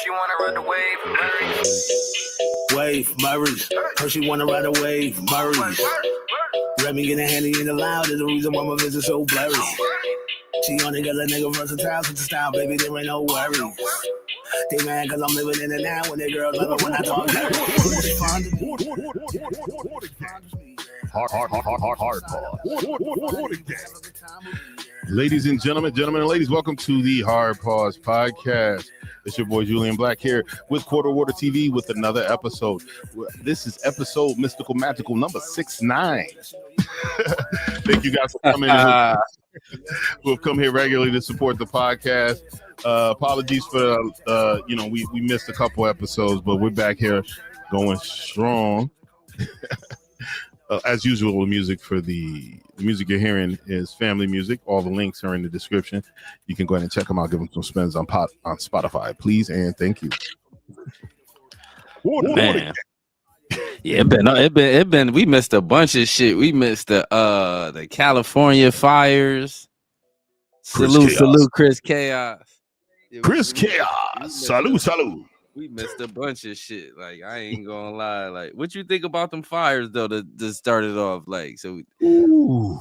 She wanna ride the wave, Wave, Murray's. Cause she wanna ride a wave, Murray's. Remy in the handy in the loud is the reason why my vision so blurry. She only got a nigga versatile with the style, baby, there ain't no worries. They mad cause I'm living in the now when they girls love it when I talk dirty. Hard Ladies and gentlemen, and ladies, welcome to the Hard Pause Podcast. It's your boy Julian Black here with Quarter Water TV with another episode. This is episode mystical magical number 69. Thank you guys for coming in. We've come here regularly to support the podcast. Apologies for we missed a couple episodes, but we're back here going strong. As usual, the music you're hearing is family music. All the links are in the description. You can go ahead and check them out. Give them some spins on Spotify, please, and thank you. Man. Yeah, it been. We missed a bunch of shit. We missed the California fires. Salute, Chris Chaos. Yeah, Chris Chaos. Salute. We missed a bunch of shit. Like, I ain't gonna lie. Like, what you think about them fires though? That started off like so. Ooh,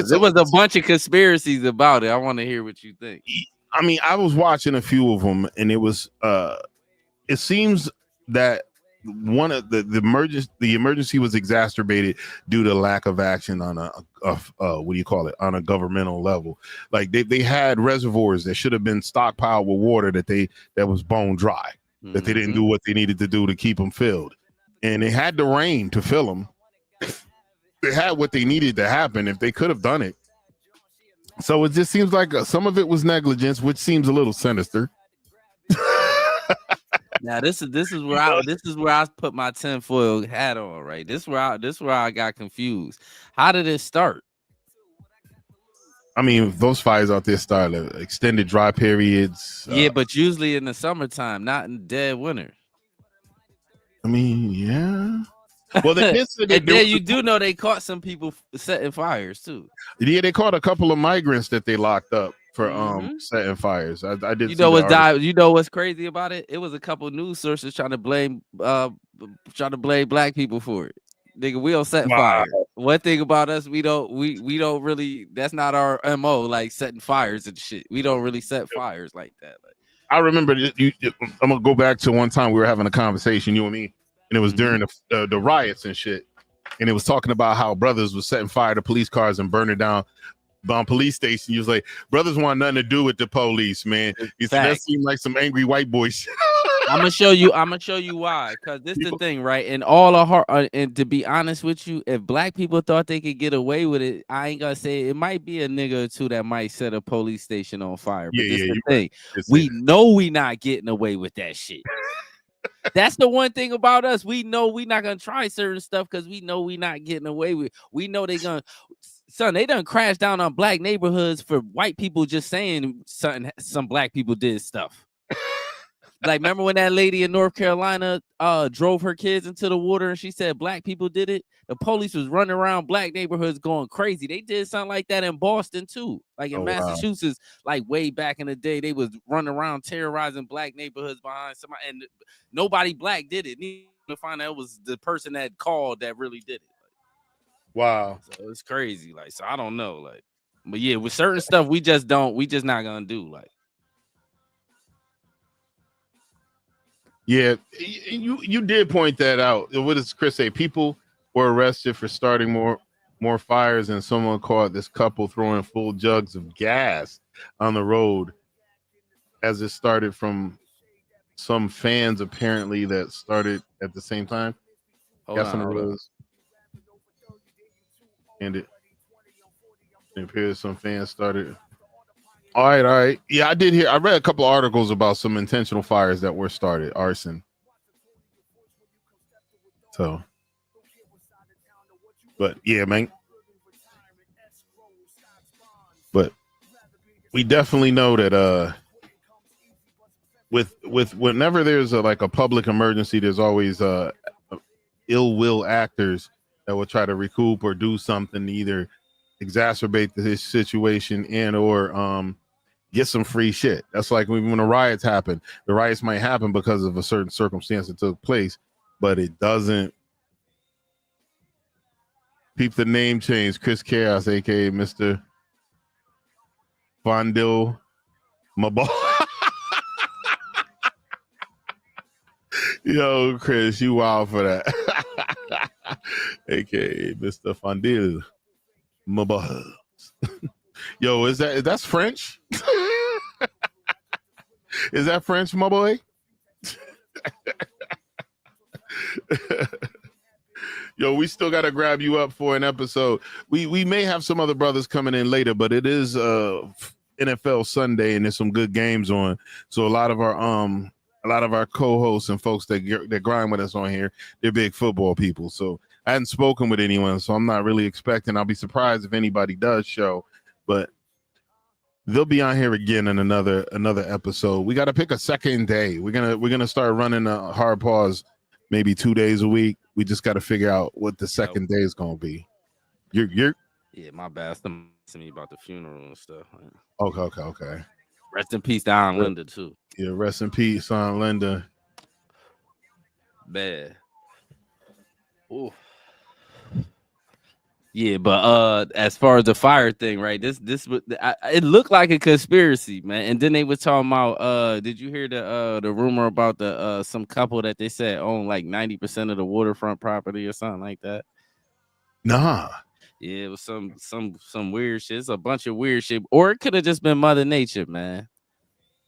there was a bunch of conspiracies about it. I want to hear what you think. I mean, I was watching a few of them, and it was. It seems that one of the emergency was exacerbated due to lack of action on on a governmental level. Like they had reservoirs that should have been stockpiled with water that was bone dry, that they didn't do what they needed to do to keep them filled, and they had the rain to fill them. They had what they needed to happen if they could have done it. So it just seems like some of it was negligence, which seems a little sinister. Now this is where I put my tinfoil hat on, right? This is where I got confused. How did it start? I mean, those fires out there start extended dry periods. Yeah, but usually in the summertime, not in dead winter. I mean, yeah. Well, you do know they caught some people setting fires too. Yeah, they caught a couple of migrants that they locked up for setting fires. I did. You know what's crazy about it? It was a couple news sources trying to blame black people for it. Nigga, we don't set fire. One thing about us, we don't really. That's not our MO. Like setting fires and shit. We don't really set fires like that. Like, I remember. I'm gonna go back to one time we were having a conversation, you and me, and it was during the riots and shit, and it was talking about how brothers was setting fire to police cars and burning down police station. He was like, brothers want nothing to do with the police, man. He said that seemed like some angry white boys. I'm gonna show you why. Because this is the thing, right? And all our heart, and to be honest with you, if black people thought they could get away with it, I ain't gonna say it might be a nigga or two that might set a police station on fire. But this is the thing. We know we not getting away with that shit. That's the one thing about us. We know we not gonna try certain stuff because we know we not getting away with. We know they gonna. Son, they done crashed down on black neighborhoods for white people just saying some black people did stuff. Like, remember when that lady in North Carolina drove her kids into the water and she said black people did it? The police was running around black neighborhoods going crazy. They did something like that in Boston too. Like in Massachusetts, like way back in the day, they was running around terrorizing black neighborhoods behind somebody, and nobody black did it. Need to find out it was the person that called that really did it. Wow. So it's crazy. Like, so I don't know. Like, but yeah, with certain stuff, we just not gonna do. Like, yeah, you did point that out. What does Chris say? People were arrested for starting more fires, and someone caught this couple throwing full jugs of gas on the road as it started from some fans apparently that started at the same time. Gas on the road. And it appears some fans started. All right. Yeah, I read a couple articles about some intentional fires that were started, arson. So, but yeah, man. But we definitely know that with whenever there's a public emergency, there's always ill will actors that will try to recoup or do something to either exacerbate this situation and or get some free shit. That's like when the riots happen. The riots might happen because of a certain circumstance that took place, but it doesn't. Peep the name change. Chris Chaos, aka Mr. Fondil Mabal. Yo, Chris, you wild for that. aka Mr. Fondil Mabal. Yo, that's French? Is that French, my boy? Yo, we still got to grab you up for an episode. We may have some other brothers coming in later, but it is NFL Sunday and there's some good games on. So a lot of our co-hosts and folks that grind with us on here, they're big football people. So I hadn't spoken with anyone, so I'm not really expecting. I'll be surprised if anybody does show, but they'll be on here again in another episode. We got to pick a second day. We're gonna start running a hard pause, maybe 2 days a week. We just got to figure out what the second day is gonna be. You're yeah, my bad. Somebody asked me about the funeral and stuff. okay. Rest in peace to Aunt Linda too. Yeah, rest in peace, Aunt Linda. Bad. Ooh. Yeah, but as far as the fire thing, right? It looked like a conspiracy, man. And then they were talking about did you hear the rumor about the some couple that they said own like 90% of the waterfront property or something like that? Nah. Yeah, it was some weird shit. It's a bunch of weird shit. Or it could have just been Mother Nature, man.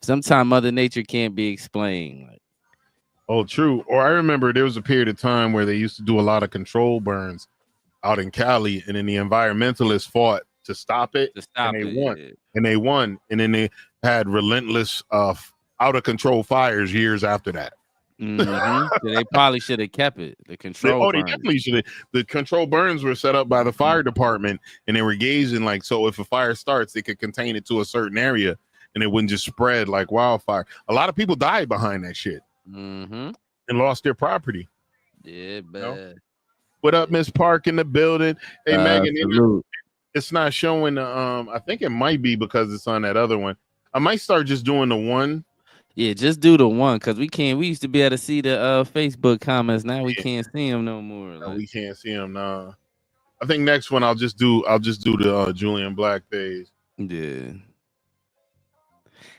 Sometimes Mother Nature can't be explained. Like, oh, true. Or I remember there was a period of time where they used to do a lot of control burns out in Cali, and then the environmentalists fought to stop it, and they won. Yeah. And they won, and then they had relentless out of control fires years after that. So they probably should have kept it. The control. They definitely should have. The control burns were set up by the fire department, and they were gauging like, so if a fire starts, they could contain it to a certain area, and it wouldn't just spread like wildfire. A lot of people died behind that shit, and lost their property. Yeah, bad. You know? What up, Miss Park in the building? Hey, Megan, it's not showing. I think it might be because it's on that other one. I might start just doing the one. Yeah, just do the one because we can't. We used to be able to see the Facebook comments. Now we can't see them no more. No, we can't see them now. I think next one I'll just do the Julian Black page. Yeah,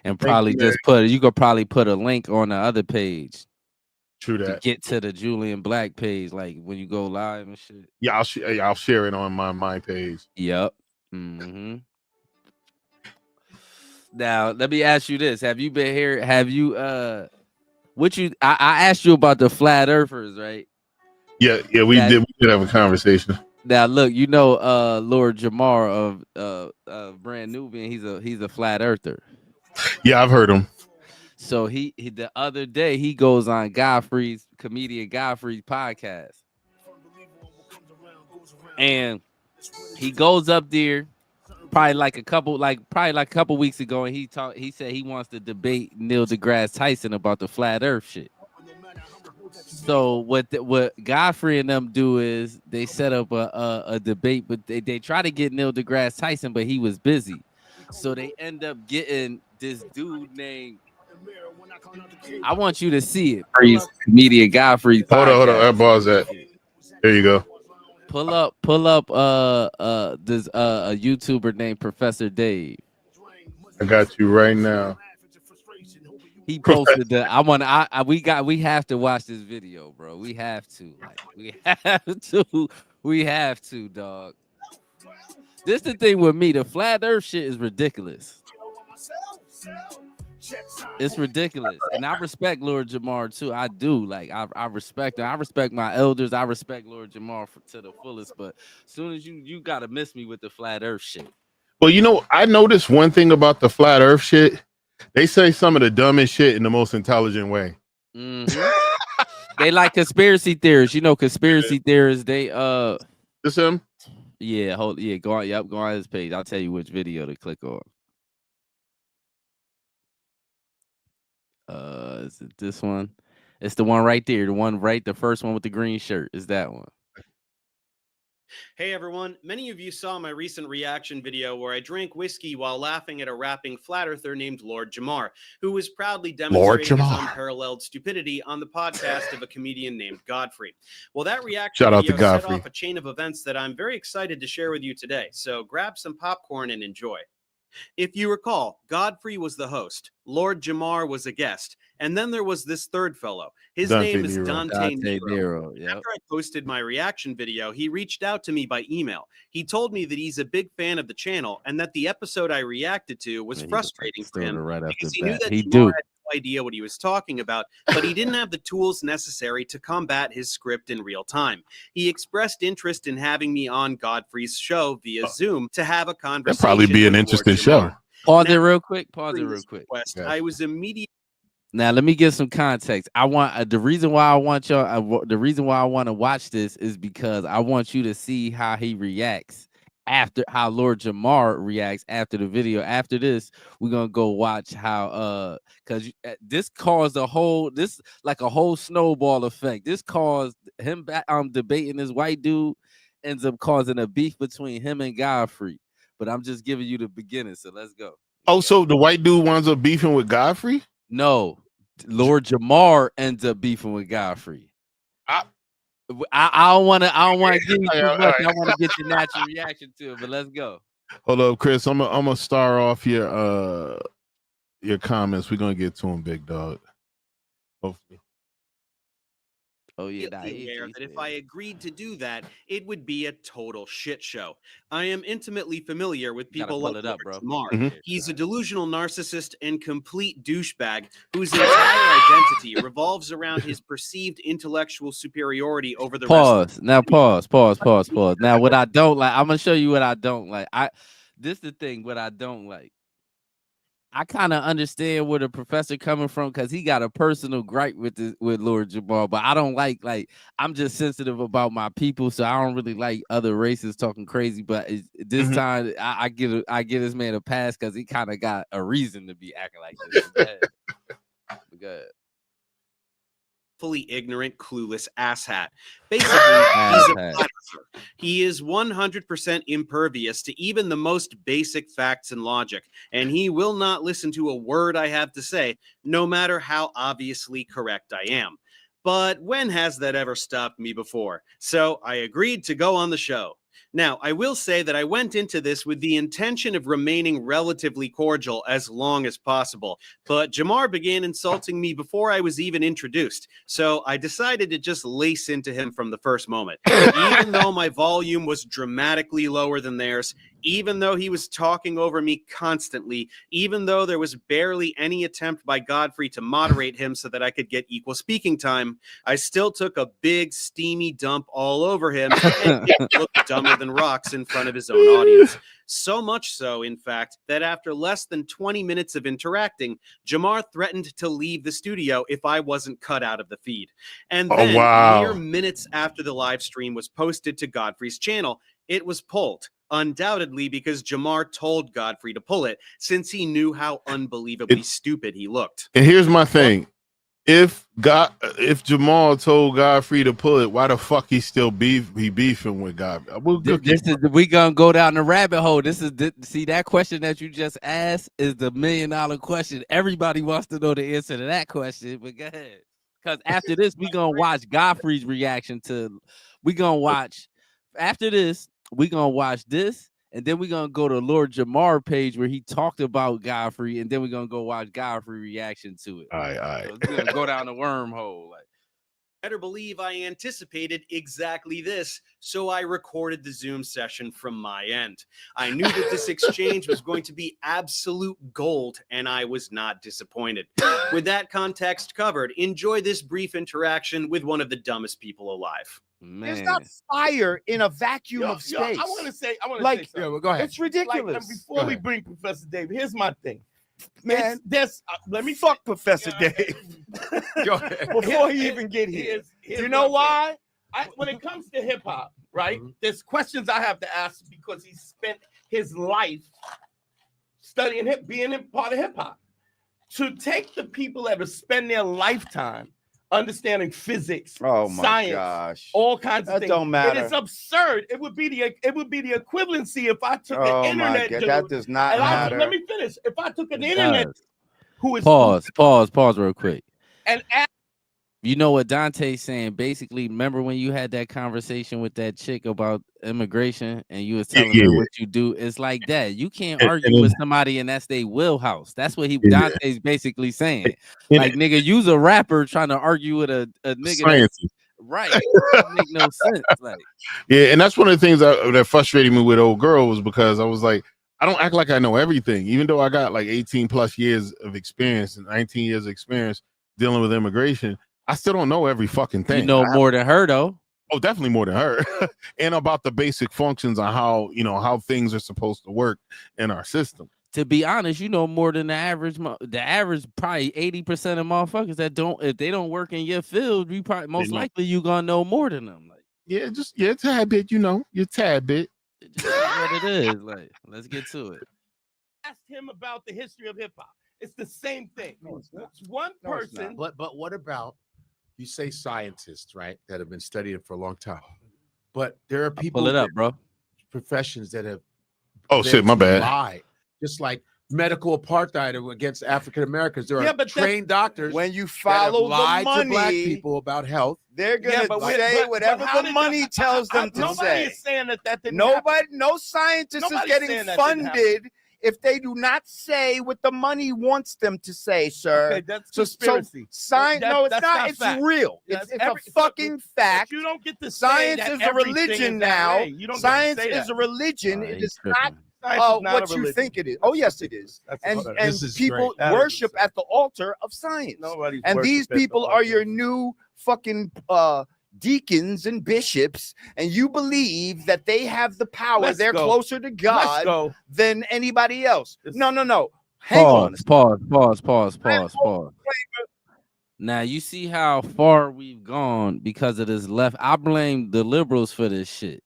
and probably just put. You could probably put a link on the other page. True that. To get to the Julian Black page, like when you go live and shit. Yeah, I'll share it on my page. Yep. Now let me ask you this: have you been here? Have you I asked you about the flat earthers, right? Yeah, we did have a conversation. Now look, Lord Jamar of Brand Nubian, he's a flat earther. Yeah, I've heard him. So he the other day he goes on comedian Godfrey's podcast, and he goes up there probably like a couple weeks ago, and he said he wants to debate Neil deGrasse Tyson about the flat earth shit. So what Godfrey and them do is they set up a debate, but they try to get Neil deGrasse Tyson, but he was busy. So they end up getting this dude named, I want you to see it. Comedian Godfrey. Hold on. That bar's that. There you go. Pull up this a YouTuber named Professor Dave. I got you right now. He posted that. We have to watch this video, bro. We have to. We have to, dog. This the thing with me. The flat earth shit is ridiculous. It's ridiculous. And I respect Lord Jamar too. I do. Like I respect him. I respect my elders. I respect Lord Jamar to the fullest. But as soon as you gotta miss me with the flat earth shit. Well, I noticed one thing about the flat earth shit. They say some of the dumbest shit in the most intelligent way. They like conspiracy theorists. Conspiracy theorists, they This him? Yeah, go on his page. I'll tell you which video to click on. Is it this one? It's the one right there. The first one with the green shirt is that one. Hey everyone, many of you saw my recent reaction video where I drank whiskey while laughing at a rapping flat earther named Lord Jamar, who was proudly demonstrating his unparalleled stupidity on the podcast of a comedian named Godfrey. Well, that reaction Shout out to video set Godfrey. off a chain of events that I'm very excited to share with you today, so grab some popcorn and enjoy. If you recall, Godfrey was the host, Lord Jamar was a guest, and then there was this third fellow. His Dante name is Nero. Dante Nero. Nero. Yep. After I posted my reaction video, he reached out to me by email. He told me that he's a big fan of the channel and that the episode I reacted to was frustrating for him because he knew that Jamar had no idea what he was talking about, but he didn't have the tools necessary to combat his script in real time. He expressed interest in having me on Godfrey's show via Zoom to have a conversation. That'd probably be an with interesting Lord show. Jamar. Pause Now, it real quick. Request, I was immediately. Now let me give some context. I want the reason why I want y'all. The reason why I want to watch this is because I want you to see how he reacts after how Lord Jamar reacts after the video. After this, we're gonna go watch how because this caused a whole snowball effect. This caused him debating this white dude ends up causing a beef between him and Godfrey. But I'm just giving you the beginning, so let's go. Oh, so the white dude winds up beefing with Godfrey? No, Lord Jamar ends up beefing with Godfrey. I don't want to give you too much. I want to get your natural reaction to it, but let's go. Hold up, Chris. I'm gonna star off your comments. We're gonna get to him, big dog. Hopefully. Oh yeah, aware that if I agreed to do that, it would be a total shit show. I am intimately familiar with people like Lord Jamar. He's a delusional narcissist and complete douchebag whose entire identity revolves around his perceived intellectual superiority over the rest. Pause. Now, what I don't like, I'm gonna show you what I don't like. This is the thing. What I don't like. I kind of understand where the professor coming from because he got a personal gripe with Lord Jamar, but I don't like I'm just sensitive about my people, so I don't really like other races talking crazy. But this time, I give this man a pass because he kind of got a reason to be acting like this. Go ahead. Fully ignorant, clueless asshat. Basically, he's a flat earther. He is 100% impervious to even the most basic facts and logic, and he will not listen to a word I have to say, no matter how obviously correct I am. But when has that ever stopped me before? So I agreed to go on the show. Now, I will say that I went into this with the intention of remaining relatively cordial as long as possible, but Jamar began insulting me before I was even introduced, so I decided to just lace into him from the first moment. Even though my volume was dramatically lower than theirs, even though he was talking over me constantly, even though there was barely any attempt by Godfrey to moderate him so that I could get equal speaking time, I still took a big steamy dump all over him and looked dumber than rocks in front of his own audience. So much so, in fact, that after less than 20 minutes of interacting, Jamar threatened to leave the studio if I wasn't cut out of the feed. And then, mere minutes after the live stream was posted to Godfrey's channel, it was pulled. Undoubtedly because Jamar told Godfrey to pull it, since he knew how unbelievably stupid he looked. And here's my thing. If Jamar told Godfrey to pull it, why the fuck he still beefing with Godfrey? We gonna go down the rabbit hole. See that question that you just asked is the $1 million question. Everybody wants to know the answer to that question, but go ahead. Because after this, we gonna watch Godfrey's reaction to. After this, we're gonna watch this, and then we're gonna go to Lord Jamar page where he talked about Godfrey, and then we're gonna go watch Godfrey reaction to it. All right. So we're gonna go down the wormhole. Better believe I anticipated exactly this, so I recorded the Zoom session from my end. I knew that this exchange was going to be absolute gold, and I was not disappointed. With that context covered, enjoy this brief interaction with one of the dumbest people alive. Man. There's not fire in a vacuum of space. I want to say something. Go ahead. It's ridiculous. Before we bring Professor Dave, here's my thing. Man, let me fuck Professor Dave before he even get here. You know why? When it comes to hip hop, right? There's questions I have to ask because he spent his life studying being part of hip hop. To take the people that have spent their lifetime understanding physics, Oh my science, gosh. all kinds of That things. don't matter. It is absurd. It would be the equivalency if I took Oh the my internet, God, dude, that does not and matter. let me finish. If I took an It internet does. who is Pause real quick. and You know what Dante's saying? Basically, remember when you had that conversation with that chick about immigration and you was telling her what you do? It's like that. You can't argue with somebody and that's their wheelhouse. That's what Dante's basically saying. Like, nigga, you's a rapper trying to argue with a nigga that's right. That make no sense. Like, yeah, and that's one of the things that frustrated me with old girl was because I was like, I don't act like I know everything, even though I got like 18 plus years of experience and 19 years of experience dealing with immigration. I still don't know every fucking thing. You know more than her though. Oh, definitely more than her. And about the basic functions on how, how things are supposed to work in our system. To be honest, you know more than the average. The average probably 80% of motherfuckers that don't, if they don't work in your field, you probably most likely you gonna know more than them. Like, a tad bit, your tad bit. It just is what it is. Like, let's get to it. Asked him about the history of hip hop. It's the same thing. No, it's not. It's one No, it's person. not. But what about, you say scientists, right, that have been studying for a long time, but there are people, pull it up, bro. Professions that have shit, my bad. Lie, just like medical apartheid against African Americans. There are trained doctors. When you follow that have lied the to black money, people about health, they're gonna say whatever the money tells them to nobody say. is saying that didn't No scientist is Nobody's getting saying that didn't funded if they do not say what the money wants them to say, sir. Okay, that's conspiracy. Science, no, it's That's not. It's fact. real. That's It's a fucking fact. You don't get to Science say that is a everything religion is that now. way. You don't Science get to say is that. a religion. It is not Science is not a what you religion. think it is. Oh, yes, it is. And This is people great. worship at the altar of science. Nobody's And these worship at the people are altar. your new fucking deacons and bishops, and you believe that they have the power. Let's They're go. closer to Let's God go. than anybody else. No. Hang on. Pause. Now you see how far we've gone because of this left. I blame the liberals for this shit.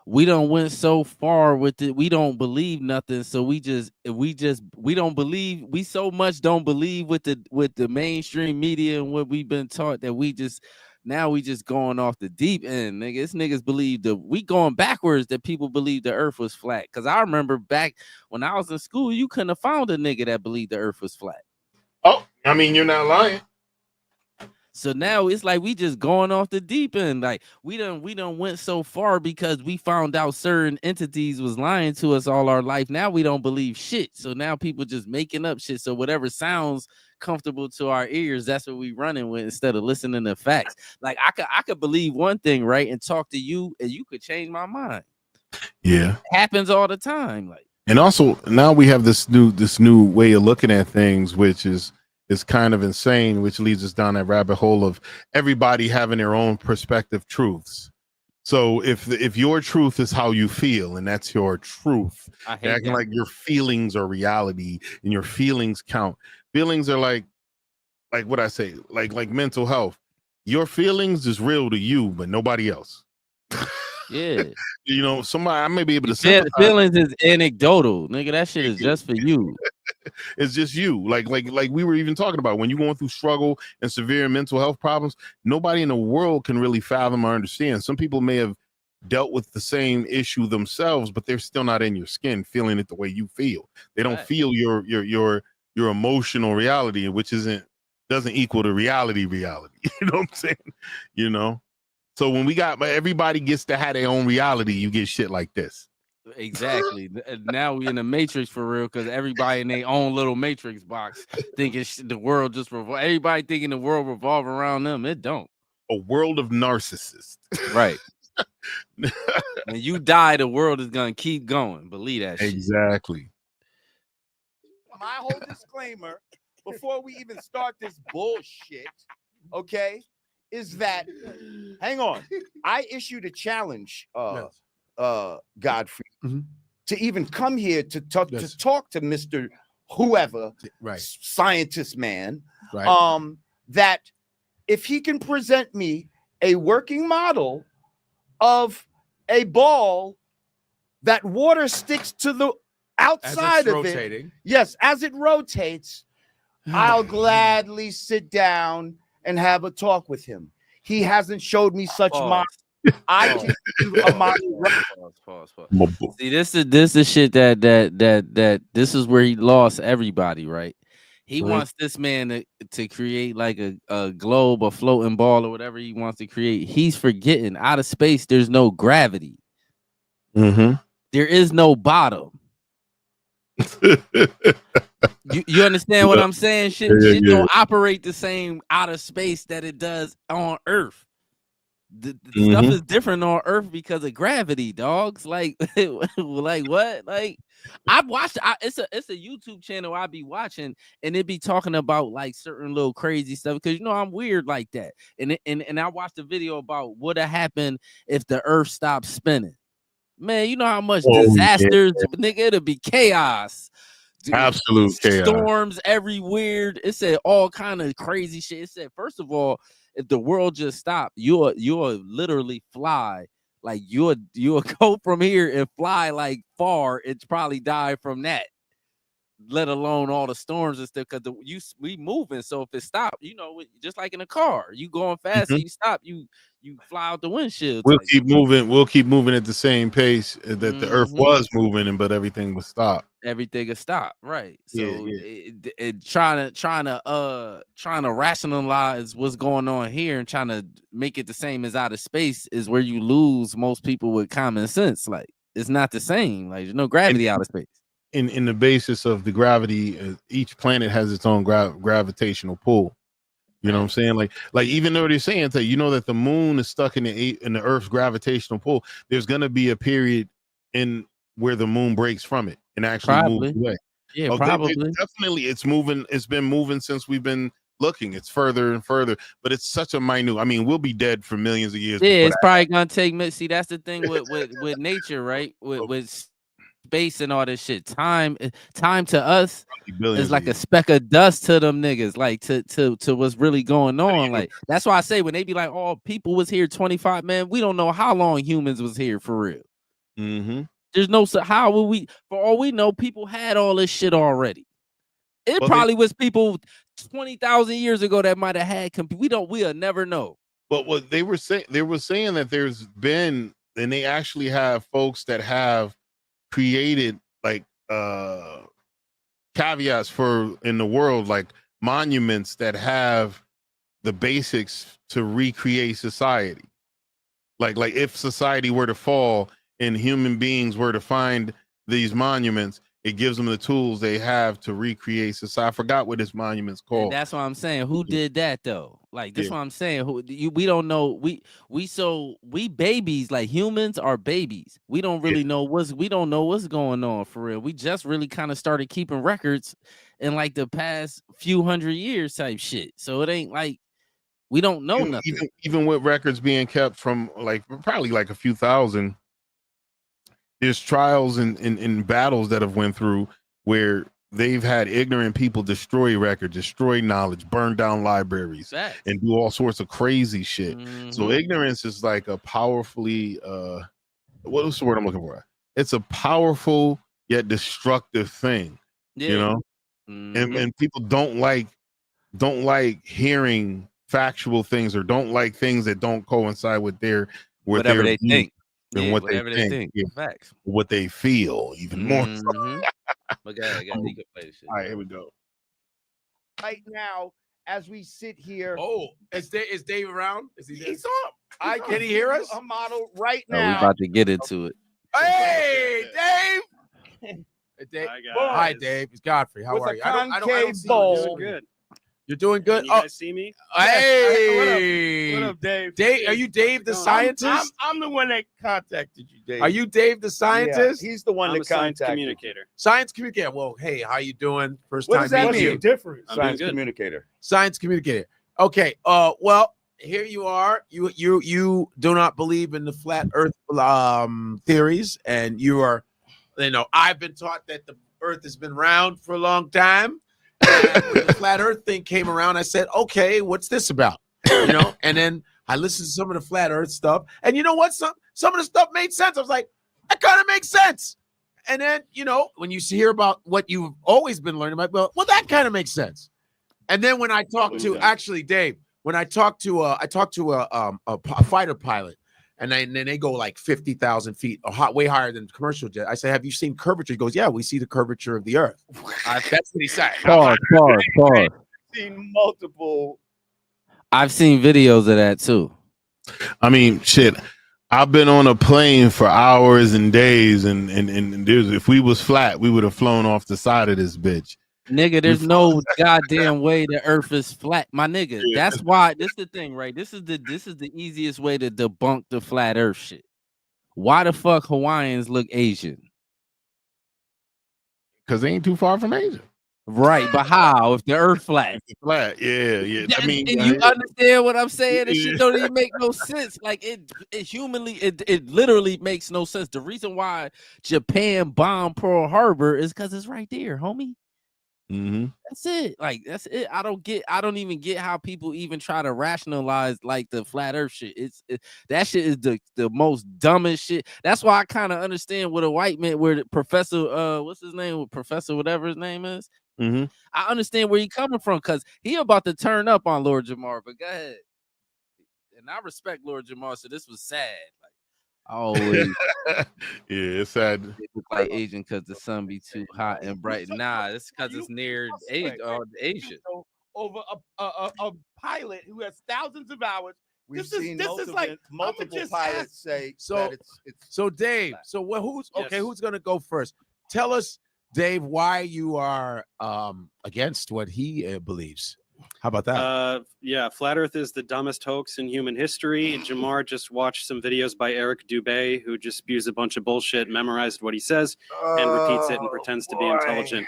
We don't went so far with it. We don't believe nothing. So we don't believe. We so much don't believe with the mainstream media and what we've been taught that we just going off the deep end, nigga. This niggas believe we going backwards that people believe the earth was flat. Cause I remember back when I was in school, you couldn't have found a nigga that believed the earth was flat. Oh, I mean, you're not lying. So now it's like we just going off the deep end. Like we done went so far because we found out certain entities was lying to us all our life. Now we don't believe shit. So now people just making up shit. So whatever sounds comfortable to our ears, that's what we running with instead of listening to facts. Like I could believe one thing, right, and talk to you, and you could change my mind. Yeah, it happens all the time. Like, and also now we have this new way of looking at things, which is kind of insane, which leads us down that rabbit hole of everybody having their own perspective truths. So if your truth is how you feel and that's your truth, acting like your feelings are reality and your feelings count. Feelings are like what I say, like mental health. Your feelings is real to you, but nobody else. Yeah. Somebody I may be able to sympathize. Feelings is anecdotal, nigga. That shit is just for you. It's just you. Like we were even talking about when you're going through struggle and severe mental health problems, nobody in the world can really fathom or understand. Some people may have dealt with the same issue themselves, but they're still not in your skin feeling it the way you feel. They don't feel your emotional reality, which doesn't equal the reality. You know what I'm saying? So when everybody gets to have their own reality, you get shit like this. Exactly. Now we in the matrix for real because everybody in their own little matrix box thinking the world just everybody thinking the world revolve around them. It don't. A world of narcissists. Right. When you die, the world is gonna keep going. Believe that shit. Exactly. My whole disclaimer before we even start this bullshit, okay, is that hang on. I issued a challenge, Godfrey, to even come here to talk to Mr. Whoever, scientist man, that if he can present me a working model of a ball that water sticks to the outside of rotating. it. Yes, as it rotates, I'll gladly sit down and have a talk with him. He hasn't showed me such mind. I can give a model. Pause. See, this is shit that this is where he lost everybody, right? He wants this man to create like a globe, a floating ball, or whatever he wants to create. He's forgetting out of space, there's no gravity. Mm-hmm. There is no bottom. You understand what I'm saying? Shit don't operate the same out of space that it does on Earth. The stuff is different on Earth because of gravity, dogs. Like, like what? Like, I've watched. It's a YouTube channel I be watching, and it be talking about like certain little crazy stuff because I'm weird like that. And I watched a video about what would happen if the Earth stopped spinning. Man, you know how much disasters, nigga. It'll be chaos. Dude, absolute chaos. Storms everywhere. It said all kind of crazy shit. It said, first of all, if the world just stopped, you'll literally fly. Like you'll go from here and fly like far. It's probably die from that. Let alone all the storms and stuff, because we moving. So if it stopped, just like in a car, you going fast, and you stop, you fly out the windshield. We'll keep moving. We'll keep moving at the same pace that the Earth was moving, but everything was stopped. Everything will stop, right? So trying to rationalize what's going on here and trying to make it the same as out of space is where you lose most people with common sense. Like it's not the same. Like there's no gravity out of space. In the basis of the gravity, each planet has its own gravitational pull. You know what I'm saying? Like even though they're saying that that the moon is stuck in the Earth's gravitational pull, there's gonna be a period in where the moon breaks from it and actually moves away. Yeah, probably. Definitely, it's moving. It's been moving since we've been looking. It's further and further, but it's such a minute. I mean, we'll be dead for millions of years. Yeah, it's probably gonna take. See, that's the thing with nature, right? With space and all this shit. Time to us is like a speck of dust to them niggas. Like to what's really going on. Like that's why I say when they be like, "Oh, people was here 25." Man, we don't know how long humans was here for real. There's no how will we? For all we know, people had all this shit already. It probably was people 20,000 years ago that might have had. We'll never know. But what they were saying that there's been, and they actually have folks that have created like caveats for in the world, like monuments that have the basics to recreate society. Like if society were to fall and human beings were to find these monuments, it gives them the tools they have to recreate society. I forgot what this monument's called. And that's what I'm saying. Who did that though? Like this, what I'm saying. We don't know. We babies. Like humans are babies. We don't really know we don't know what's going on for real. We just really kind of started keeping records in like the past few hundred years type shit. So it ain't like we don't know nothing. Even with records being kept from like probably like a few thousand. There's trials and battles that have went through where they've had ignorant people destroy records, destroy knowledge, burn down libraries, and do all sorts of crazy shit. So ignorance is like a powerfully what was the word I'm looking for? It's a powerful yet destructive thing, you know. And people don't like hearing factual things or don't like things that don't coincide with whatever they think. And what they think. Facts. What they feel, even more. But God, you can play this shit. All right, here we go. Right now, as we sit here. Oh, is Dave around? Is he there? He's up. Can he hear us? A model right No, now. we're about to get into it. Hey, Dave. Hey, Dave. Hi, Dave. It's Godfrey. How are you? I don't see you. Good. You're doing good. Can you guys see me? Hey, What up, Dave? Dave, are you Dave the scientist? I'm the one that contacted you, Dave. Are you Dave the scientist? Yeah, he's the one I'm that a science contacted. communicator. Science communicator. Well, hey, how you doing? First What time does that meeting mean? you. Different. I'm Science doing good. communicator. Science communicator. Okay. Well, here you are. You do not believe in the flat Earth theories, and you are. I've been taught that the Earth has been round for a long time. And when the flat Earth thing came around, I said, "Okay, what's this about?" And then I listened to some of the flat Earth stuff, and you know what? Some of the stuff made sense. I was like, "That kind of makes sense." And then when you hear about what you've always been learning about, well, that kind of makes sense. And then when I talk to actually Dave, when I talk to a fighter pilot, and then they go like 50,000 feet, way higher than commercial jet. I say, have you seen curvature? He goes, yeah, we see the curvature of the Earth. That's what he said. Pause. Seen multiple. I've seen videos of that too. I mean, shit. I've been on a plane for hours and days, and there's, if we was flat, we would have flown off the side of this bitch. Nigga, there's no goddamn way the Earth is flat, my nigga. Yeah. That's why this is the thing, right? This is the easiest way to debunk the flat Earth shit. Why the fuck Hawaiians look Asian? Because they ain't too far from Asia. Right, but how if the Earth flat? Flat, yeah. I mean, and you understand what I'm saying? This shit don't even make no sense. Like it humanly, it literally makes no sense. The reason why Japan bombed Pearl Harbor is because it's right there, homie. Mm-hmm. That's it. Like that's it. I don't even get how people even try to rationalize like the flat Earth shit. That shit is the most dumbest shit. That's why I kind of understand what a white man, where the professor, what's his name, professor whatever his name is. Mm-hmm. I understand where he coming from because he about to turn up on Lord Jamar. But go ahead. And I respect Lord Jamar, so this was sad. Like I always, yeah, it's sad. They look like Asian because the sun be too hot and bright. Nah, it's because it's near Asia. Over a pilot who has thousands of hours. We've This seen is like multiple just pilots say that it's so Dave. So who's gonna go first? Tell us, Dave, why you are against what he believes. How about that? Yeah, flat Earth is the dumbest hoax in human history. Jamar just watched some videos by Eric Dubé, who just spews a bunch of bullshit, memorized what he says, and repeats it and pretends to be intelligent.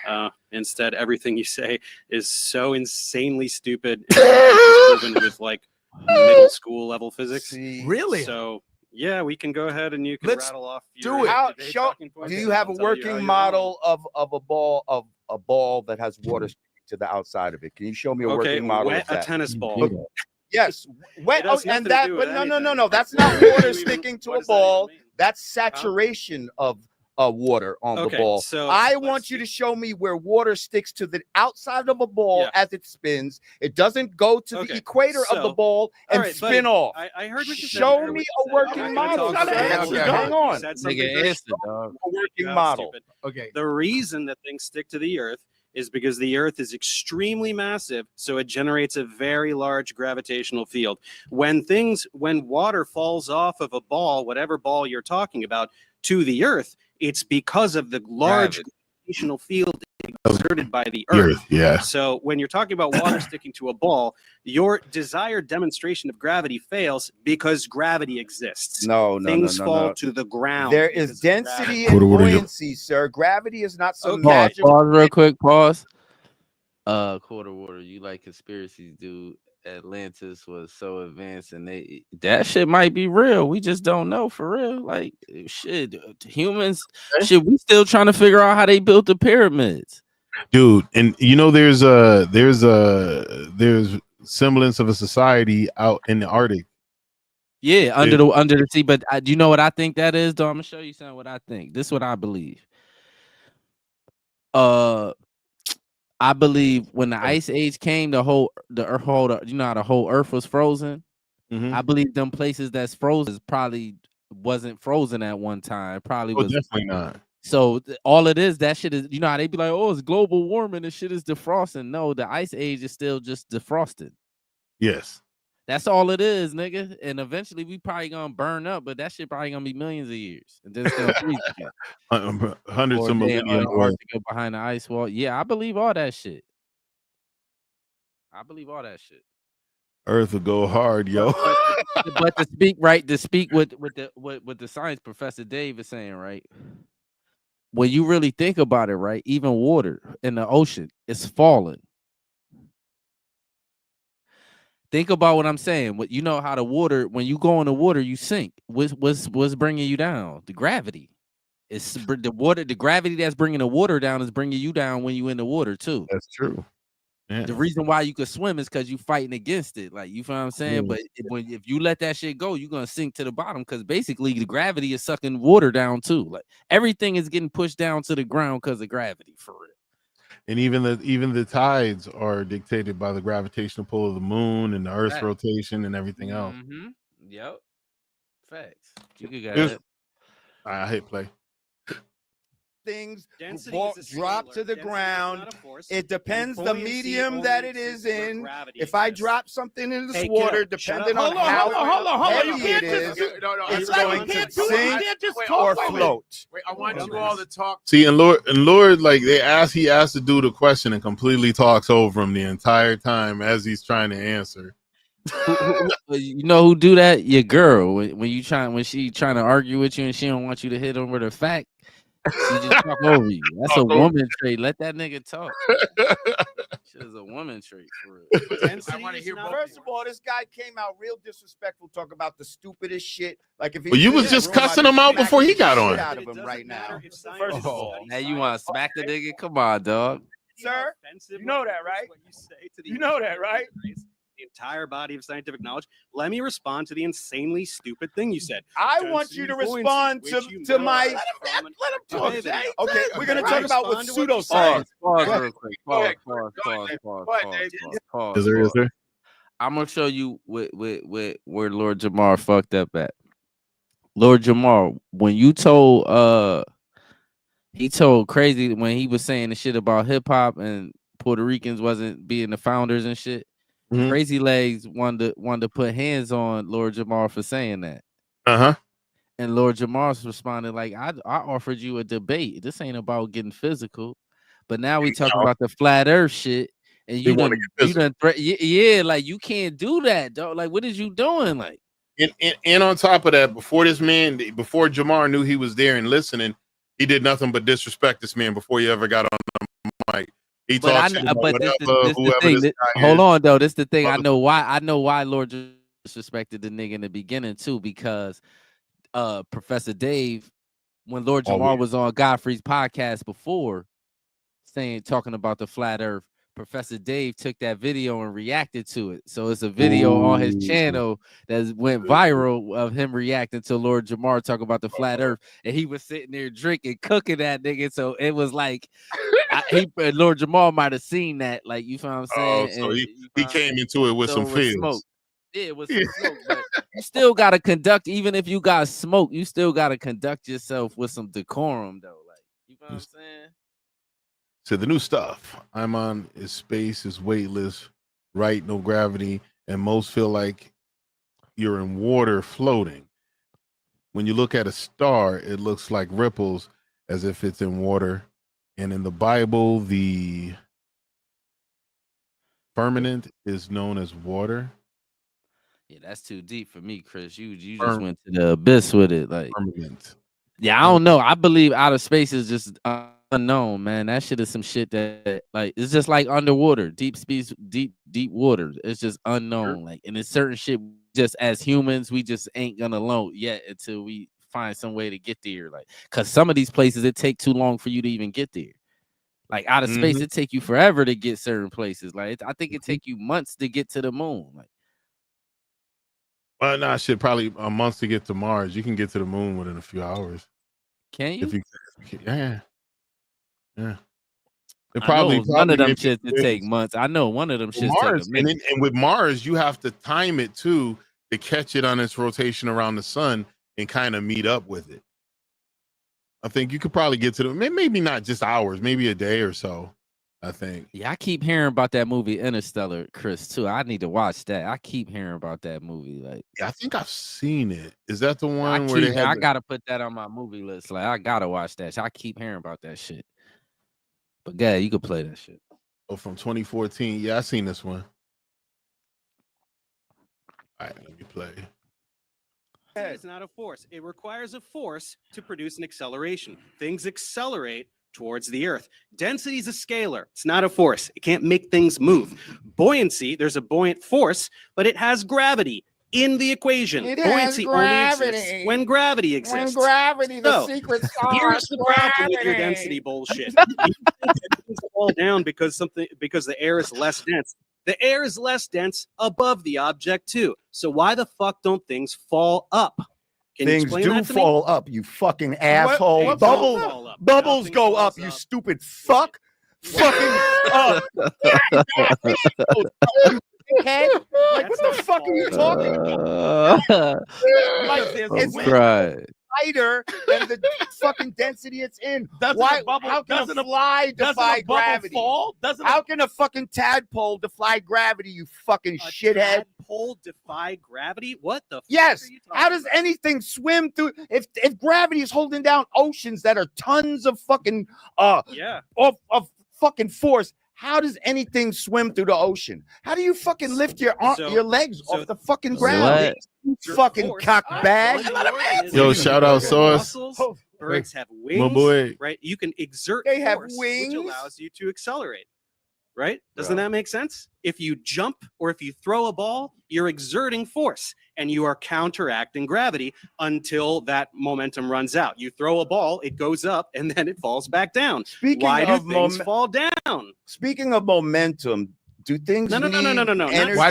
Instead, everything you say is so insanely stupid and proven with like middle school level physics. Really? So yeah, we can go ahead and you can rattle off. Do you have a working model of a ball that has water to the outside of it? Can you show me a working model of that? A tennis ball. Yes, wet. Oh, and that, but no. That's not water sticking to a ball. That's saturation of water on the ball. So I want you to show me where water sticks to the outside of a ball as it spins. It doesn't go to the equator of the ball and spin off. I heard what you said. Show me a working model. Hang on. A working model. Okay. The reason that things stick to the Earth is because the Earth is extremely massive, so it generates a very large gravitational field. When water falls off of a ball, whatever ball you're talking about, to the Earth, it's because of the large gravitational field exerted by the Earth. Yeah. So when you're talking about water sticking to a ball, your desired demonstration of gravity fails because gravity exists. Things fall to the ground. There is density and buoyancy, sir. Gravity is not so magical. Pause real quick. Pause. Quarter water. You like conspiracies, dude. Atlantis was so advanced, and that shit might be real. We just don't know for real. Like shit, humans. Shit, we still trying to figure out how they built the pyramids, dude. And you know, there's semblance of a society out in the Arctic. Yeah, under the sea. But do you know what I think that is? Though I'm gonna show you something. What I think. This is what I believe. I believe when the ice age came, the whole you know how the whole Earth was frozen. Mm-hmm. I believe them places that's frozen probably wasn't frozen at one time. Probably was definitely not. So all it is, that shit is, you know how they be like, oh, it's global warming, this shit is defrosting. No, the ice age is still just defrosted. Yes. That's all it is, nigga. And eventually we probably gonna burn up, but that shit probably gonna be millions of years. And then it's gonna freeze again. Hundreds of millions Antarctica behind the ice wall. Yeah, I believe all that shit. Earth will go hard, yo. But to speak with the science professor Dave is saying, right? When you really think about it, right? Even water in the ocean is falling. Think about what I'm saying. You know how the water, when you go in the water, you sink. What's bringing you down? The gravity. It's the water. The gravity that's bringing the water down is bringing you down when you in the water too. That's true. Yeah. The reason why you could swim is because you fighting against it. Like, you feel what I'm saying? But if you let that shit go, you're gonna sink to the bottom because basically the gravity is sucking water down too. Like everything is getting pushed down to the ground because of gravity, for real. And even the tides are dictated by the gravitational pull of the moon and the Earth's Right. rotation and everything else. Mm-hmm. Yep. Facts. You could got Here's- it. I hit play. Things Density is a drop scalar. to the Density is ground. not a force. It depends And the buoyancy medium only that it exists is where in. gravity If I exists. drop something in this Hey, water, kiddo, shut depending up. on Hold on, how hold on. heavy You it can't is, just. No, it's It's like going you to can't do it. You sink can't just Wait, talk or over it. float. Wait, I want you Dumbass. all to talk. See, and Lord, like he asked the dude a question and completely talks over him the entire time as he's trying to answer. You know who do that? Your girl. When she trying to argue with you and she don't want you to hit on with a fact, she just talk over you. That's a Talk over. woman trait. Let that nigga talk. Shit is a woman trait for real. Density I wanna is hear not both. a First of all, this guy came out real disrespectful, talk about the stupidest shit. Like if he Well, you was in just the room, I'd cussing be him out smacking before he the got shit on. out But of it him doesn't right matter now. if scientists First of all, study Now you science want or to smack the study nigga? Come on, dog. Sir, offensive you know that, what right? you say to the You know that, right? The entire body of scientific knowledge. Let me respond to the insanely stupid thing you said. I want you to Density respond buoyancy, which you to my. memorized from an Let him active talk, video. Jay. Okay, Let we're him gonna talk. talk about what Respond to what you pseudoscience. said. Pause Go real quick. Go ahead, Pause. Go ahead, Dave. Is there? Is there? I'm gonna show you with where Lord Jamar fucked up at. Lord Jamar, when you told he told crazy when he was saying the shit about hip hop and Puerto Ricans wasn't being the founders and shit. Mhm. Crazy Legs wanted to put hands on Lord Jamar for saying that. Uh-huh. And Lord Jamar's responded like, I offered you a debate. This ain't about getting physical. But now we talking about the flat earth shit. And He you wanna get done yeah, like you can't do that, dog. Like, what is you doing? Like, And on top of that, before Jamar knew he was there and listening, he did nothing but disrespect this man before he ever got on the mic. He but talked shit about but this whatever, the whoever thing. this guy Hold is. on though. This the thing. I Mother- know why Lord disrespected the nigga in the beginning too, because Professor Dave, when Lord Oh, Jamar yeah. was on Godfrey's podcast before, talking about the flat earth, Professor Dave took that video and reacted to it. So it's a video on his Ooh. channel that went viral of him reacting to Lord Jamar talking about the flat earth, and he was sitting there drinking, cooking that nigga. So it was like Lord Jamar might have seen that, like, you feel what I'm saying? So And he came into it with some with smoke. feels. Yeah, with some smoke, but you still gotta conduct, even if you got smoke, you still gotta conduct yourself with some decorum, though. Like, you know what I'm saying? So the new stuff I'm on is space, is weightless, right? No gravity, and most feel like you're in water floating. When you look at a star, it looks like ripples as if it's in water. And in the Bible, the firmament is known as water. Yeah, that's too deep for me, Chris. You just went to the abyss with it. Like, Firmament. yeah, I don't know. I believe outer space is just unknown, man. That shit is some shit that, like, it's just like underwater, deep space, deep water. It's just unknown. Like, and it's certain shit. Just as humans, we just ain't gonna know yet until we find some way to get there. Like, cause some of these places it take too long for you to even get there. Like, out of space, it take you forever to get certain places. Like, I think it take you months to get to the moon. Like, Well, nah, shit, probably a month to get to Mars. You can get to the moon within a few hours. can you? If you yeah. It I know none of them maybe shits that take months. I know one of them shits Mars, take a minute. and with Mars, you have to time it too to catch it on its rotation around the sun and kind of meet up with it. I think you could probably get to the maybe not just hours, maybe a day or so. I think. Yeah, I keep hearing about that movie Interstellar, Chris, too. I need to watch that. I keep hearing about that movie. Like, Yeah, I think I've seen it. Is that the one where I gotta put that on my movie list. Like, I gotta watch that. I keep hearing about that shit. But yeah, you could play that shit. from 2014? Yeah, I seen this one. All right, let me play. It's not a force. It requires a force to produce an acceleration. Things accelerate towards the Earth. Density is a scalar. It's not a force. It can't make things move. Buoyancy, there's a buoyant force, but it has gravity in the equation. Buoyancy only exists when gravity exists. the secret sauce. Here's the problem with your density bullshit. You think that things fall down because the air is less dense. The air is less dense above the object too. So why the fuck don't things fall up? Can you Things explain do that to me? fall up, you fucking asshole. Things don't fall up. Bubbles Nothing go falls up, you stupid fuck. fucking head. Like, what the fuck are you talking about? Like, it's lighter than the fucking density it's in. Why? How can a fly defy gravity? How can a fucking tadpole defy gravity? You fucking shithead. Tadpole defy gravity? What the? Yes. Fuck are you talking How does about? anything swim through? If gravity is holding down oceans that are tons of fucking of fucking force, how does anything swim through the ocean? How do you fucking lift your legs off the fucking ground? You fucking cockbag. Yo, shout out Sauce. Birds have wings, My boy. right? You can exert They have force, wings. which allows you to accelerate, right? Doesn't that make sense? If you jump or if you throw a ball, you're exerting force and you are counteracting gravity until that momentum runs out. You throw a ball, it goes up, and then it falls back down. Why do things fall down? Speaking of momentum, do things No. energy? Why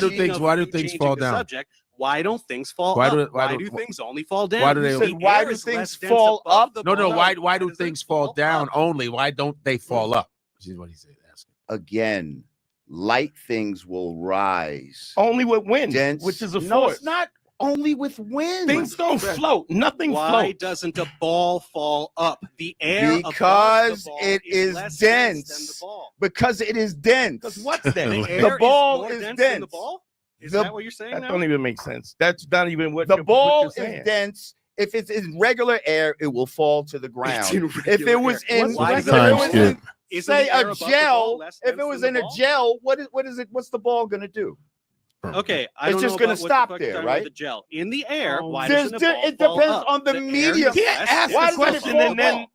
do things fall down? Subject. Why don't things fall Why up? do- Why do things only fall down? Why do they- The Said, why air do is things less dense fall above up? the No. ball. Why do does things it fall down up? only? Why don't they fall up? This is what he said. Asking. Again, light things will rise. Only with wind, Dense. which is a No, force. it's not only with wind. Things don't float. Nothing Why floats. doesn't a ball fall up? The air above Because the ball it is less dense. than the ball. Because it is dense. Because what's that? The, The air ball more is dense than the dense. ball? Is The- that what you're saying That now? don't even make sense. That's not even what The you're, ball what you're saying. is dense. If it's in regular air, it will fall to the ground. in If regular it was air. in, Why if does it Time was skip. in, Isn't say the air a above the ball gel, less if it dense was than in the a ball? gel, what is it? What's the ball gonna do? Okay, I It's don't just know gonna about what the stop fuck you're there, talking about right? The gel in the air. Why There's doesn't a ball it fall depends up? on the air medium. is You can't less ask dense Why the than does it question fall and then up?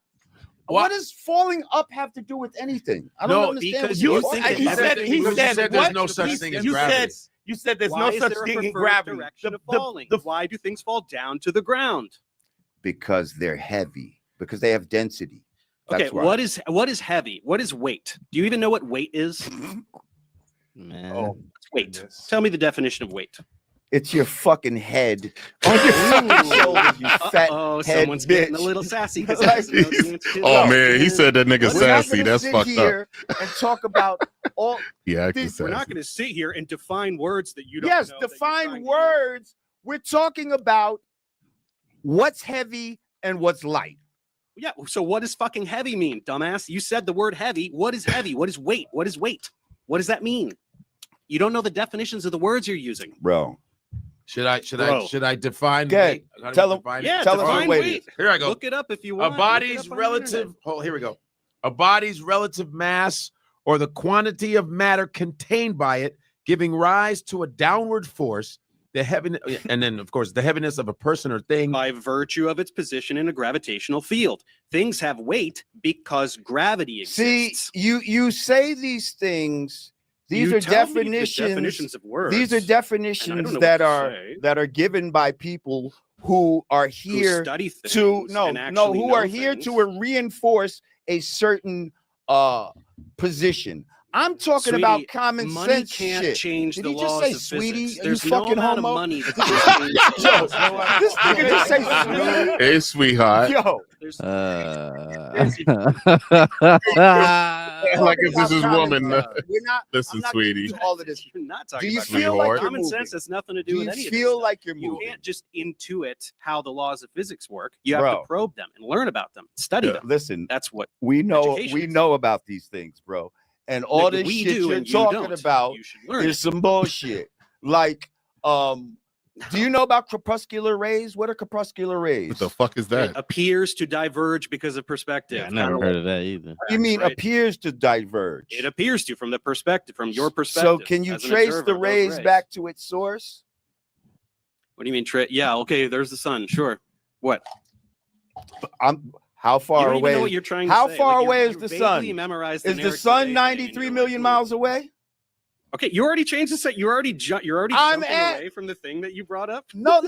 What does falling up have to do with anything? I No, don't understand. because what you're you talking think he about. said Because you said there's no such He- thing as you gravity. You said there's Why no is such there a thing in preferred gravity. direction of falling? Why do things fall down to the ground? Because they're heavy. Because they have density. Okay, That's why. what is heavy? What is weight? Do you even know what weight is? Man. Oh, What's weight? goodness. Tell me the definition of weight. It's your fucking head on your fucking shoulders, you fat Oh, head someone's getting a bitch. little sassy because Like- he doesn't know the answer to Oh the man, he question. said that nigga We're not sassy. gonna That's sit fucked up. here and talk about all. Yeah, acting These- We're not sassy. going to sit here and define words that you don't Yes, know. that you're define trying to words. We're talking about what's heavy and what's light. use. Yeah. So what does fucking heavy mean, dumbass? You said the word heavy. What is heavy? What is weight? What is weight? What does that mean? You don't know the definitions of the words you're using. Bro. Should I define? Go ahead. weight? How do Tell you him- define it? Yeah, Tell us define what weight weight. is. Here I go. Look it up if you A want. Look it body's up on the relative. internet. Oh, here we go. A body's relative mass or the quantity of matter contained by it, giving rise to a downward force. The heaviness, and then of course the heaviness of a person or thing. By virtue of its position in a gravitational field. Things have weight because gravity See, exists. you say these things. These You are tell me the definitions. of words. These are I don't definitions know that what to are say. given by people who are Who here study things to and actually who know are here things. to reinforce a certain position. I'm talking about Sweetie, common money sense can't shit. change Did the he just laws say of sweetie? physics. Are you There's fucking no amount homo? of money that can change the Yo, laws of physics. this nigga just say sweetie. Hey, sweetheart. Yo, There's- Like it's just his Common woman. sense. We're not. Listen, I'm not sweetie. getting into all of this. You're not Do talking you about feel sweetheart. like you're common moving? sense has nothing to do Do with you any of feel this like you're stuff. You moving? can't just intuit how the laws of physics work. You have Bro. to probe them and learn about them, study Yeah. them. Listen, That's what we know education is. about these things, bro. And all like, this we shit do you're and you talking don't. about You should learn is it. some bullshit. Like, do you know about crepuscular rays? What are crepuscular rays? What the fuck is It that? appears to diverge because of perspective. Yeah, I never heard of that either. You mean right. appears to diverge? It appears to from the perspective, from your perspective. So can you as an trace observer the of those rays back to its source? What do you mean? Yeah, okay. There's the sun. Sure. What? How You far don't even know away? what you're trying How to say. far Like, away you is the vaguely sun? memorized Is the Eric sun Debay thing, 93 and million you're like, miles away? Okay, you already changed the set. You're already I'm jumping at- away from the thing that you brought up. No.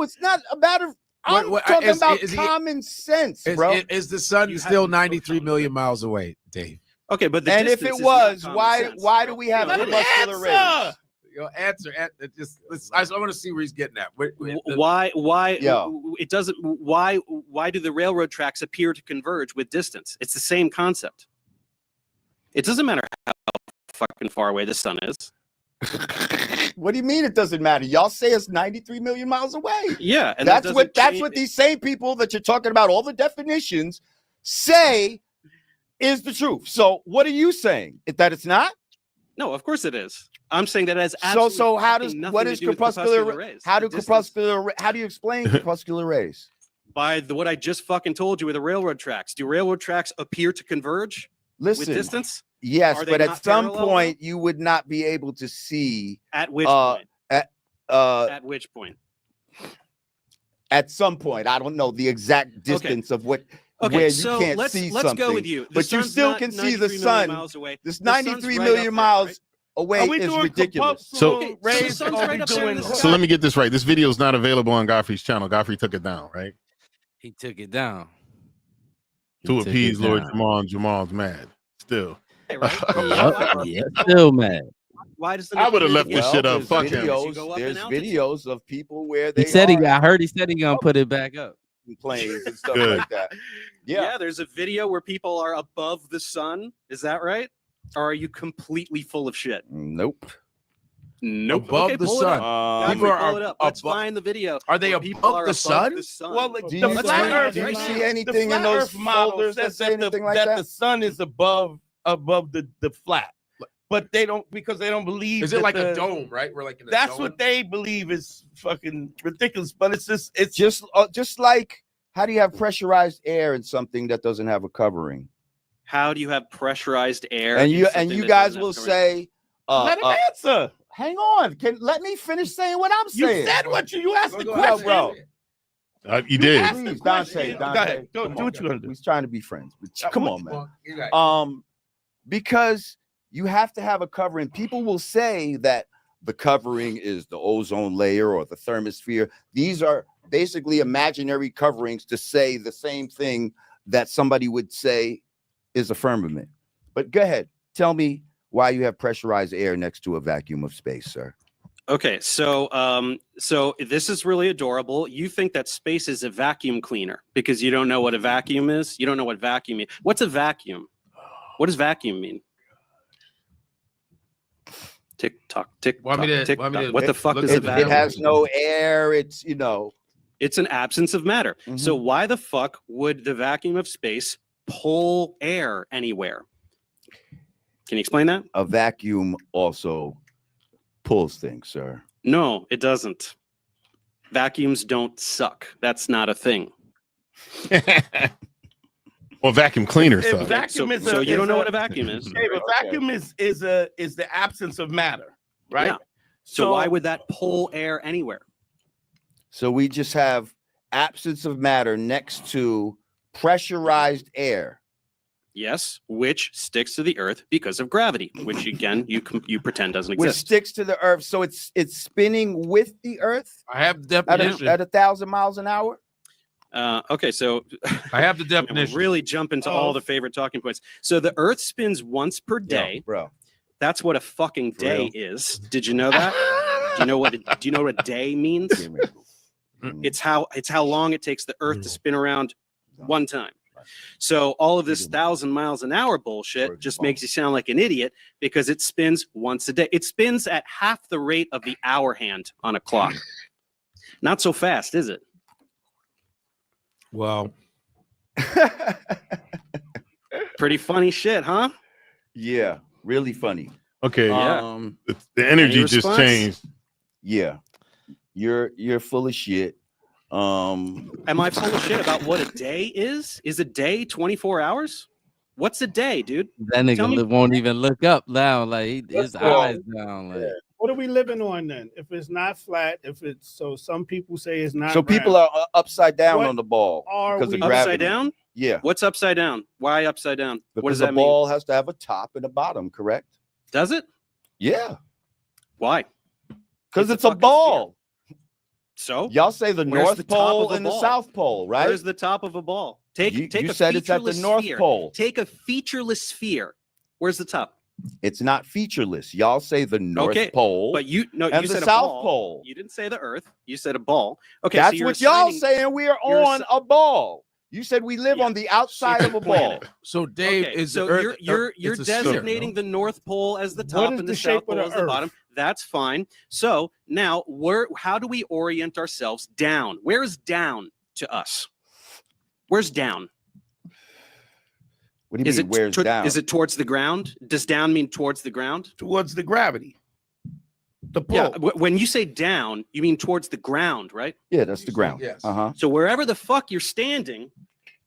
It's not a matter. I'm talking about is he- common sense, bro. Is the sun You still haven't 93 looked million miles away, Dave? Okay, but the And if distance it is not was, common sense. why do we have No, it is. crepuscular rays? Your answer. Just listen, I want to see where he's getting at. Why Yo. it doesn't why do the railroad tracks appear to converge with distance? It's the same concept. It doesn't matter how fucking far away the sun is. What do you mean it doesn't matter? Y'all say it's 93 million miles away. Yeah, and That's what these same people that you're talking about, all the definitions, say is the truth. So what are you saying? That it's not? No, of course it is. I'm saying that as So how does what is corpuscular rays? How do you explain corpuscular rays? By what I just fucking told you with the railroad tracks. Do railroad tracks appear to converge with Listen, distance? yes, Are they but at not some parallel, point you would not be able to see At which point? at At which point? at some point. I don't know the exact distance of what Okay, where you so can't let's see something. go with you. The But you sun's still not can see the 93 million sun. miles away. This The sun's 93 right million up there, miles right? away Are we is doing ridiculous. So- corpuscular Okay, so rays? the sun's Are we right up there in doing the sky. So let me get this right. This video is not available on Godfrey's channel. Godfrey took it down, right? He took it down. He To took appease it Lord down. Jamal, and Jamal's mad still. Right? Yep. Still mad. Why does the I would've nigga left get- this shit up. There's Fuck him. You go up in There's altitude. videos of people where He they said are I heard he said he gonna put it back up. in planes and stuff Good. like that. Yeah, there's a video where people are above the sun. Is that right? Or are you completely full of shit? Nope. Nope. Above Okay, the pull it sun. up. Godfrey, People are pull it up. Let's above- find the video. Are they where people above are the sun? Well, like, Do the you, flat Earth, do you right see now. anything the in flat those Earth model folders that says say anything like that that? the sun is above the flat, but they don't because they don't believe. Is it that like a the- dome, right? We're like in a That's dome. what they believe is fucking ridiculous. But it's just Just like how do you have pressurized air in something that doesn't have a covering? How do you have pressurized air? And in you something and you that guys doesn't will have covering? say, let him answer. hang on, let me finish saying what I'm You saying. said what you asked the Go question, bro. You did. asked the Please, question. Dante, Go ahead. come Do on. what you're gonna do. He's trying to be friends, but come on, man. Well, you're right. Because you have to have a covering. People will say that the covering is the ozone layer or the thermosphere. These are basically imaginary coverings to say the same thing that somebody would say is a firmament. But go ahead, tell me why you have pressurized air next to a vacuum of space, sir. Okay, so this is really adorable. You think that space is a vacuum cleaner because you don't know what a vacuum is. You don't know what vacuum is. What's a vacuum? What does vacuum mean? Tick tock, tick Want me tock, to- tick want me tock. to What the fuck look is at a It vacuum? has no air. It's It's an absence of matter. So why the fuck would the vacuum of space pull air anywhere? Can you explain that? a vacuum also pulls things, sir. No, it doesn't. Vacuums don't suck. That's not a thing. Well, vacuum cleaner If stuff. vacuum is So a- you don't is know a- what a vacuum is. Dave, a vacuum is the absence of matter, right? Yeah. So why would that pull air anywhere? So we just have absence of matter next to pressurized air. Yes, which sticks to the earth because of gravity, which again you pretend doesn't Which exist. sticks to the earth, so it's spinning with the earth I have the at definition. 1,000 miles an hour. Okay, so I have the we're definition. really jump into all the favorite talking points. So the earth spins once per day. Bro. That's what a fucking For day real? is. Did you know that? Do you know what a day means? It's how long it takes the earth to spin around one time. So all of this 1,000 miles an hour bullshit just makes you sound like an idiot because it spins once a day. It spins at half the rate of the hour hand on a clock. Not so fast, is it? Well, Pretty funny shit, huh? Yeah, really funny. Okay, Yeah. the energy Any just response? changed. Yeah. You're full of shit. Am I full of shit about what a day is? Is a day 24 hours? What's a day, dude? That Tell me- nigga won't even look up now. Like his Well, eyes down. Like What are we living on then? If it's not flat, if it's so, some people say it's not. So people round. are upside down What on the ball are because of we- gravity. Upside down? Yeah. What's upside down? Why upside down? Because What does the that mean? ball has to have a top and a bottom, correct? Does it? Yeah. Why? Because It's a it's a fucking ball. So Y'all say the Where's North the top Pole of a and the ball? South Pole, right? where's the top of a ball? Take You a said it's at the featureless North sphere. Pole. Take a featureless sphere. Where's the top? It's not featureless. Y'all say the North Okay, Pole But you and you the said a South ball. Pole. You didn't say the Earth. You said a ball. Okay, so That's you're what y'all assigning- saying. We are you're on a ball. You said we live on the outside of a ball. planet. So Dave Okay, is so the Earth, you're it's a sphere, designating no? the North Pole as the What top is and the the shape South of Pole the as the Earth? bottom. That's fine. So now how do we orient ourselves down? Where is down to us? Where's down? What do you mean, where's down? Is it towards the ground? Does down mean towards the ground? Towards the gravity. The pull. Yeah. When you say down, you mean towards the ground, right? Yeah, that's the ground. Yes. Uh-huh. So wherever the fuck you're standing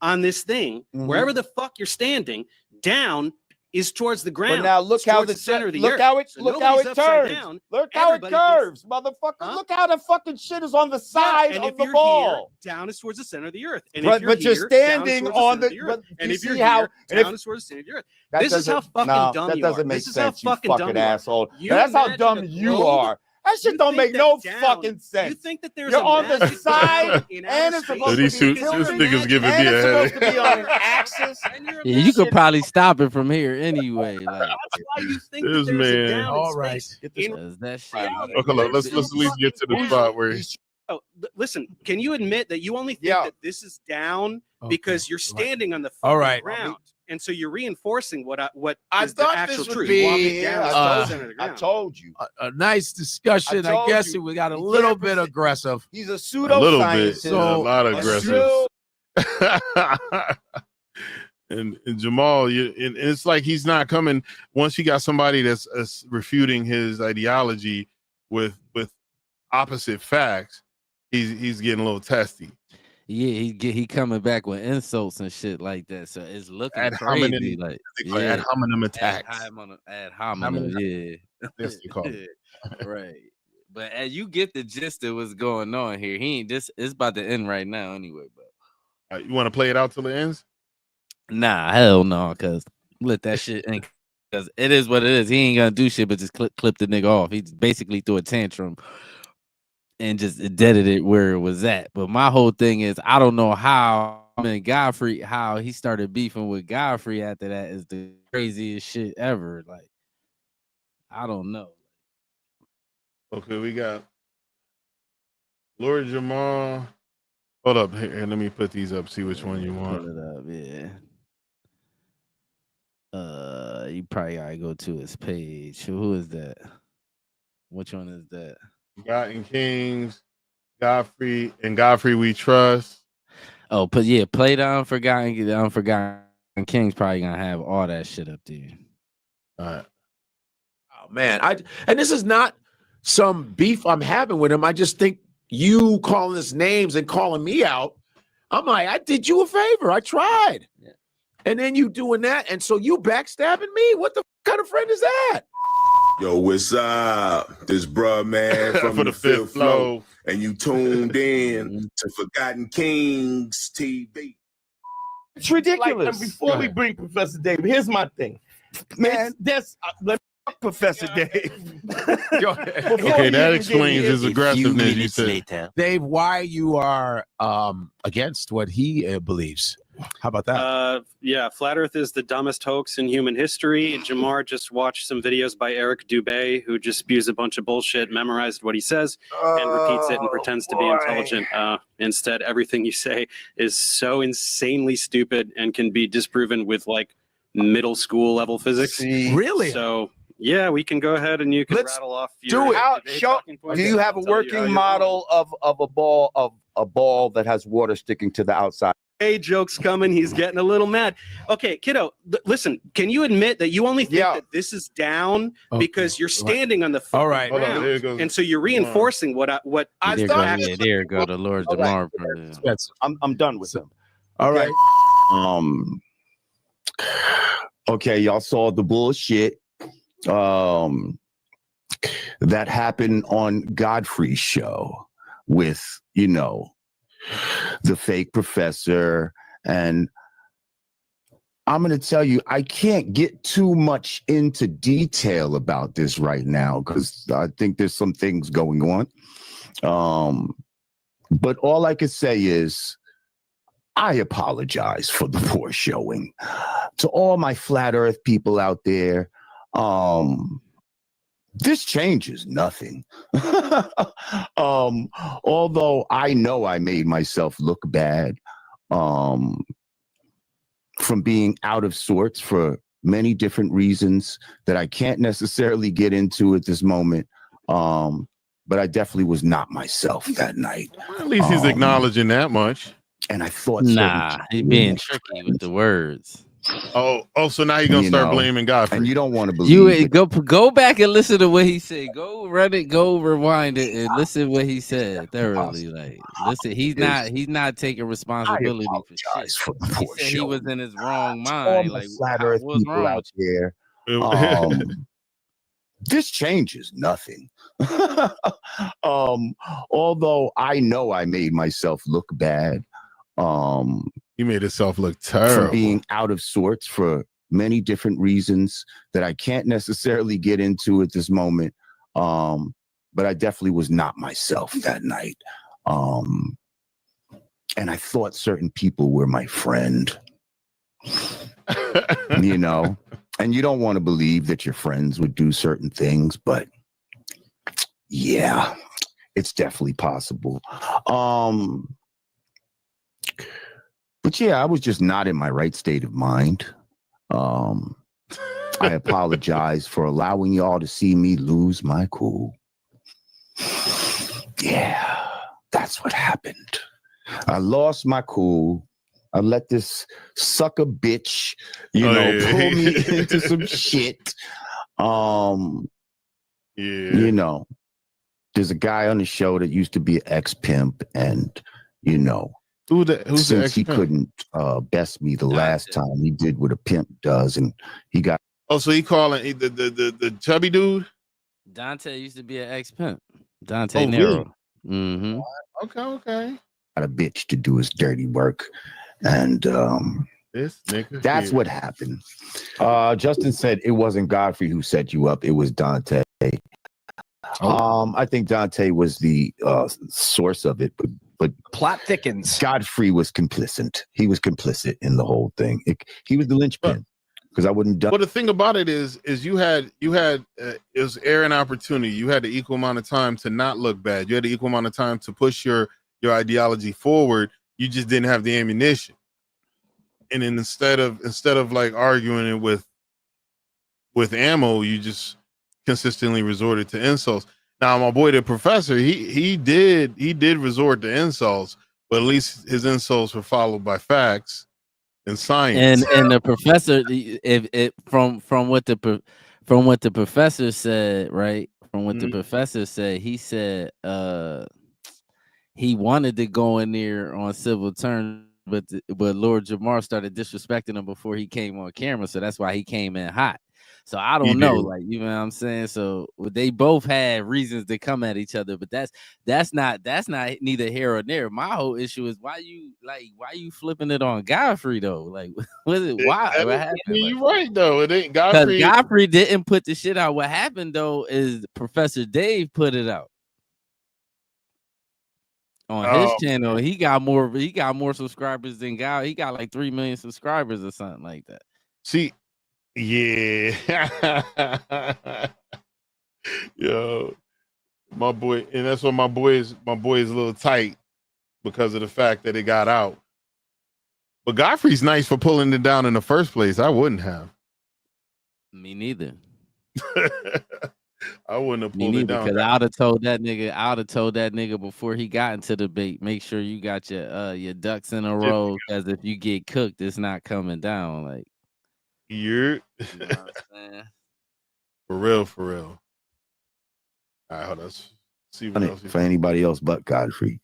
on this thing, Mhm. wherever the fuck you're standing, down is towards the ground. But now look It's how towards the center of the look earth. how it So look how nobody's it upside turns. down. Look how it Everybody thinks- curves, motherfucker. Huh? Look how the fucking shit is on the Yeah, side and of if the you're ball. here, down is towards the center of the earth. And But if you're but you're here, down is standing towards on center of the. earth. But And you if you're see how? here, And if, down is towards the center of the earth. that This is how doesn't- fucking no, dumb that you are. doesn't make This is how sense. You fucking dumb fucking you are. asshole. You That's how imagine dumb a you globe. are. That shit You don't think make that no down- fucking You sense. think that there's You're a on the magic side, zone in and outer it's space? supposed These to be two- Because this you're nigga's giving me and a it's supposed to headache. be on an axis. And you're Yeah, you could imagining- probably stop it from here anyway. Like, That's why you think that This there's man- a down in All right. space. Get this In cause that shit. reality, Okay, look, let's there's at least get to the down. spot where Oh, listen, can you admit that you only think Yeah. that this is down Okay. because you're standing on the All fucking right. ground, and so you're reinforcing what I is the thought actual this would truth? be, You want me down Yeah, to I the told center of the I ground. told you. a nice discussion. I told guess you. we got a You little can't bit present- aggressive. He's a a little bit, pseudoscientist. a So- lot A aggressive. pseudo- and Jamal, and it's like he's not coming. Once you got somebody that's refuting his ideology with opposite facts, he's getting a little testy. Yeah, he coming back with insults and shit like that. So it's looking Ad crazy. hominem- Like, They call it ad hominem attacks. ad hominem, yeah. That's what they call it. Right. But as you get the gist of what's going on here, he ain't this. It's about to end right now anyway. But You want to play it out till it ends? nah, hell no, cause let that shit in. Cause it is what it is. He ain't gonna do shit but just clip the nigga off. He basically threw a tantrum and just deaded it where it was at. But my whole thing is, I don't know how Godfrey, how he started beefing with Godfrey after that is the craziest shit ever. Like, I don't know. Okay, we got Lord Jamal. Hold up here. Let me put these up. See which one you want. Pull it up, yeah. You probably gotta go to his page. Who is that? Which one is that? Forgotten Kings, Godfrey, and Godfrey We Trust. Oh, but yeah, play the Unforgotten Kings. Probably gonna have all that shit up there. All right. Oh man, and this is not some beef I'm having with him. I just think you calling us names and calling me out. I'm like, I did you a favor. I tried. Yeah. And then you doing that, and so you backstabbing me? What the kind of friend is that? Yo, what's up? This bruh, man, from For the fifth flow. flow. And you tuned in to Forgotten Kings TV. It's ridiculous. Like, before we bring Professor Dave, here's my thing. Man, that's Professor Dave. Okay, that explains his aggressiveness. You said. Dave, why you are against what he believes? How about that? Yeah, Flat Earth is the dumbest hoax in human history. Jamar just watched some videos by Eric Dubé, who just spews a bunch of bullshit, memorized what he says, and repeats it and pretends to be intelligent. Instead, everything you say is so insanely stupid and can be disproven with like middle school level physics. Really? So yeah, we can go ahead and you can Let's rattle off. do your it. debate Show, talking points. do you have a I'll tell you how working you're model of a ball that has water sticking to the outside? Hey, joke's coming. He's getting a little mad. Okay, kiddo, listen, can you admit that you only think that this is down because you're standing on the All right. Hold on, ground, there it goes. and so you're reinforcing what I There thought. go, yeah, there go the Lord All right. Jamar. I'm done with him. All right. Okay, y'all saw the bullshit that happened on Godfrey's show with, the fake professor. And I'm going to tell you, I can't get too much into detail about this right now because I think there's some things going on. But all I can say is I apologize for the poor showing. To all my flat earth people out there, this changes nothing. Although I know I made myself look bad, from being out of sorts for many different reasons that I can't necessarily get into at this moment. But I definitely was not myself that night. At least he's acknowledging that much. And I thought, he's being tricky with the words. So now he's gonna start blaming Godfrey. And you don't want to believe go back and listen to what he said. Go run it, go rewind it, and listen to what he said thoroughly. Like, listen, he's not taking responsibility for shit. He said he was in his wrong mind. Like, flat earth what's people wrong? out there. This changes nothing. Although I know I made myself look bad. You made yourself look terrible. From being out of sorts for many different reasons that I can't necessarily get into at this moment. But I definitely was not myself that night. And I thought certain people were my friend. You know, and you don't want to believe that your friends would do certain things, but yeah, it's definitely possible. But yeah, I was just not in my right state of mind. I apologize for allowing y'all to see me lose my cool. Yeah, that's what happened. I lost my cool. I let this sucker bitch, pull me into some shit. You know, there's a guy on the show that used to be an ex-pimp, and who's since he couldn't best me the last time, he did what a pimp does, and he got. Oh, so he calling the chubby dude? Dante used to be an ex-pimp. Dante Nero. Really? Mm-hmm. Okay. Got a bitch to do his dirty work. And this nigga that's what happened. Justin said it wasn't Godfrey who set you up, it was Dante. I think Dante was the source of it, but plot thickens. Godfrey was complicit. He was complicit in the whole thing. He was the linchpin. Because I wouldn't. Well, the thing about it is you had it was air and opportunity. You had the equal amount of time to not look bad. You had the equal amount of time to push your ideology forward. You just didn't have the ammunition. And then instead of like arguing it with ammo, you just consistently resorted to insults. Now, my boy the professor, he did resort to insults, but at least his insults were followed by facts and science. And the professor, from what the professor said, right? From what the professor said, he said he wanted to go in there on civil terms, but Lord Jamar started disrespecting him before he came on camera, so that's why he came in hot. So I don't know, like, you know what I'm saying? So they both had reasons to come at each other, but that's not neither here or there. My whole issue is why you flipping it on Godfrey though? Like, was it why? What happened? I mean, you're right though. It ain't Godfrey. Because Godfrey didn't put the shit out. What happened though is Professor Dave put it out on his channel. He got more subscribers than God. He got like 3 million subscribers or something like that. See. Yeah. Yo, my boy, and that's why my boy is a little tight because of the fact that it got out. But Godfrey's nice for pulling it down in the first place. I wouldn't have. Me neither. I wouldn't have pulled it down. Because I would have told that nigga before he got into the debate, make sure you got your ducks in a row, because if you get cooked, it's not coming down. Like, you know what I'm saying? For real. All right, hold on. See what else for anybody else but Godfrey.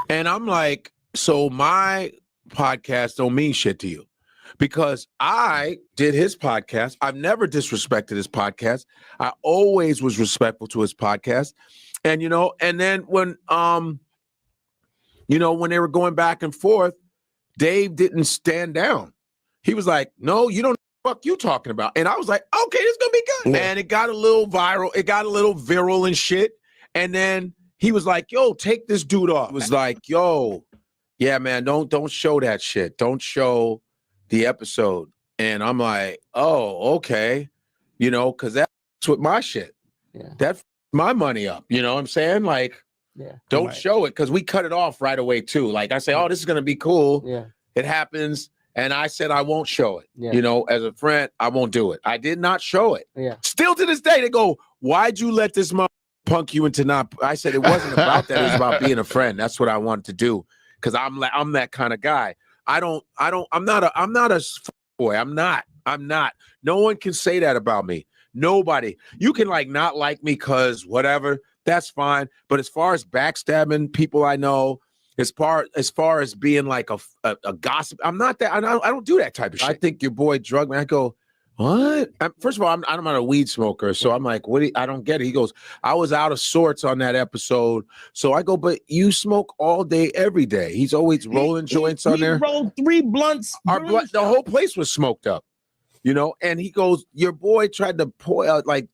And I'm like, so my podcast don't mean shit to you because I did his podcast. I've never disrespected his podcast. I always was respectful to his podcast. And and then when when they were going back and forth, Dave didn't stand down. He was like, no, you don't. Fuck you talking about? And I was like, okay, this is gonna be good. And it got a little viral, it got a little viral and shit. And then he was like, yo, take this dude off. It was like, yo, yeah, man, don't show that shit. Don't show the episode. And I'm like, oh, okay. Because that's with my shit. Yeah. That's my money up. You know what I'm saying? Like, don't show it, because we cut it off right away too. Like I say, oh, this is gonna be cool. Yeah. It happens. And I said, I won't show it. Yeah. You know, as a friend, I won't do it. I did not show it. Yeah. Still to this day, they go, why'd you let this mother punk you into not? I said, it wasn't about that. It was about being a friend. That's what I wanted to do. Cause I'm that kind of guy. I'm not a boy. I'm not. No one can say that about me. Nobody. You can like not like me cause whatever. That's fine. But as far as backstabbing people I know, as far as being like a gossip, I'm not that. I don't do that type of shit. I think your boy drugged me. I go, what? First of all, I'm not a weed smoker, so I'm like, what? I don't get it. He goes, I was out of sorts on that episode, so I go, but you smoke all day, every day. He's always rolling joints on there. Rolled 3 blunts. The whole place was smoked up, you know. And he goes, your boy tried to pour out, like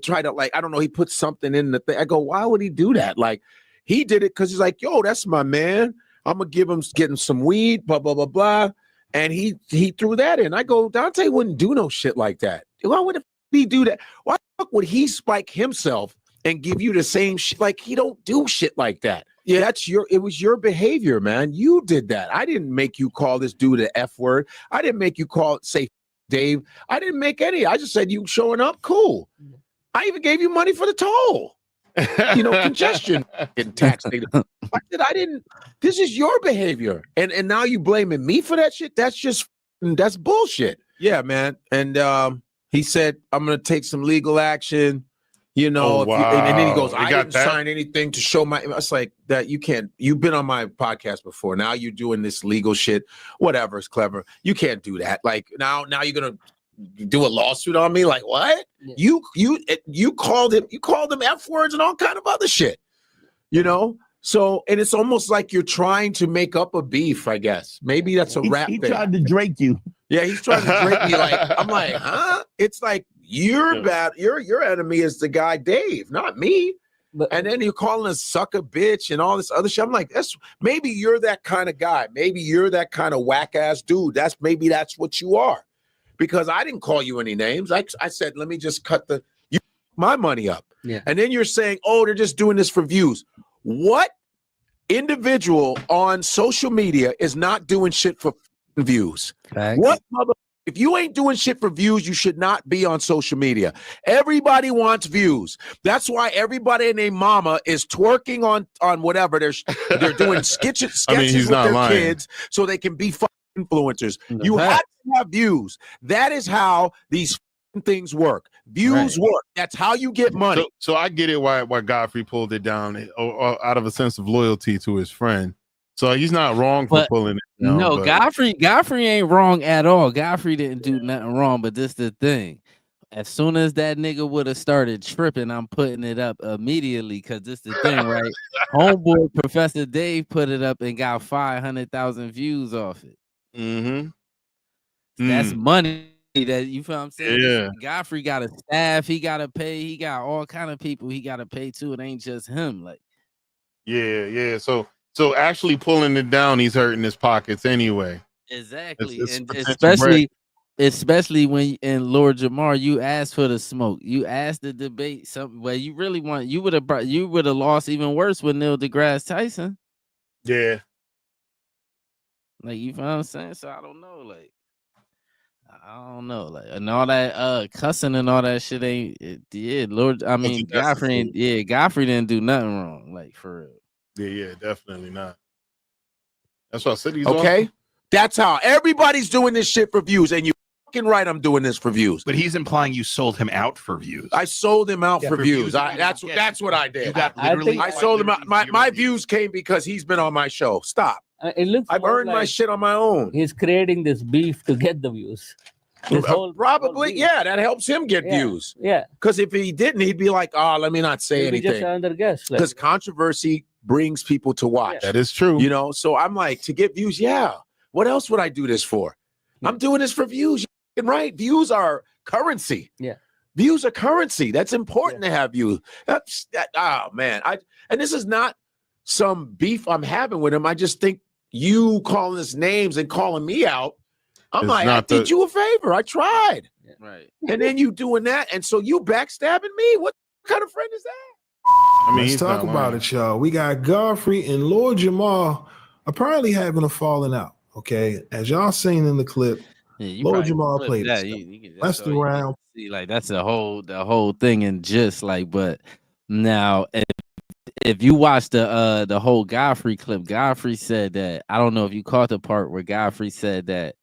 try to like, I don't know. He put something in the thing. I go, why would he do that? Like. He did it because he's like, yo, that's my man. I'm gonna get him some weed, blah, blah, blah, blah. And he threw that in. I go, Dante wouldn't do no shit like that. Why would he do that? Why the fuck would he spike himself and give you the same shit? Like, he don't do shit like that. Yeah, it was your behavior, man. You did that. I didn't make you call this dude an F word. I didn't make you say Dave. I didn't make any. I just said you showing up, cool. I even gave you money for the toll. You know, congestion and tax data. I said I didn't. This is your behavior, and now you blaming me for that shit. That's bullshit. Yeah, man. And he said I'm gonna take some legal action. You know, and then he goes, I didn't sign anything to show my. It's like that. You can't. You've been on my podcast before. Now you're doing this legal shit. Whatever, it's clever. You can't do that. Like now you're gonna do a lawsuit on me? Like what? Yeah. You called him F words and all kind of other shit, you know? So, and it's almost like you're trying to make up a beef, I guess. Maybe that's a rap thing. He tried to Drake you. Yeah, he's trying to Drake me. Like, I'm like, huh? It's like you're bad. Your enemy is the guy Dave, not me. And then you're calling a sucker bitch and all this other shit. I'm like, maybe you're that kind of guy. Maybe you're that kind of whack ass dude. Maybe that's what you are. Because I didn't call you any names. I said, let me just cut my money up. Yeah. And then you're saying, oh, they're just doing this for views. What individual on social media is not doing shit for views? Thanks. What mother? If you ain't doing shit for views, you should not be on social media. Everybody wants views. That's why everybody and their mama is twerking on whatever. They're doing sketches with their kids so they can be influencers. You have to have views. That is how these things work. Views work. That's how you get money. So I get it why Godfrey pulled it down or out of a sense of loyalty to his friend. So he's not wrong for pulling it down. No, Godfrey ain't wrong at all. Godfrey didn't do nothing wrong, but this the thing. As soon as that nigga would have started tripping, I'm putting it up immediately because this the thing, right? Homeboy Professor Dave put it up and got 500,000 views off it. That's money that you feel what I'm saying. Yeah. Godfrey got a staff, he gotta pay, he got all kind of people he gotta pay too. It ain't just him. Like, yeah. So actually pulling it down, he's hurting his pockets anyway. Exactly, It's and especially when in Lord Jamar, you asked for the smoke, you asked to debate something. Well, you really want you would have lost even worse with Neil deGrasse Tyson. Yeah. Like, you feel what I'm saying? So I don't know, like, and all that cussing and all that shit ain't Lord. I mean, Godfrey didn't do nothing wrong, like, for real. Yeah, definitely not. That's what I said. He's okay. That's how everybody's doing this shit for views, and you fucking right. I'm doing this for views. But he's implying you sold him out for views. I sold him out for views. That's what I did. I sold him out. My views came because he's been on my show. Stop. I've earned my shit on my own. He's creating this beef to get the views. Probably, yeah, that helps him get views. Yeah. Because if he didn't, he'd be like, oh, let me not say anything. Just another guess. Because controversy brings people to watch. That is true. You know, so I'm like, to get views, yeah. What else would I do this for? I'm doing this for views. You're right. Views are currency. Yeah. Views are currency. That's important to have views. Oh man. And this is not some beef I'm having with him. I just think you calling us names and calling me out. I'm like, I did you a favor. I tried. Yeah. Right. And then you doing that. And so you backstabbing me? What kind of friend is that? I mean, let's talk about it, y'all. We got Godfrey and Lord Jamal apparently having a falling out. Okay, as y'all seen in the clip, Yeah, you Lord probably Jamal clip played that. it. You can just Messed so you can around. see like that's the whole thing and just like. But now, if you watch the whole Godfrey clip, Godfrey said that I don't know if you caught the part where Godfrey said that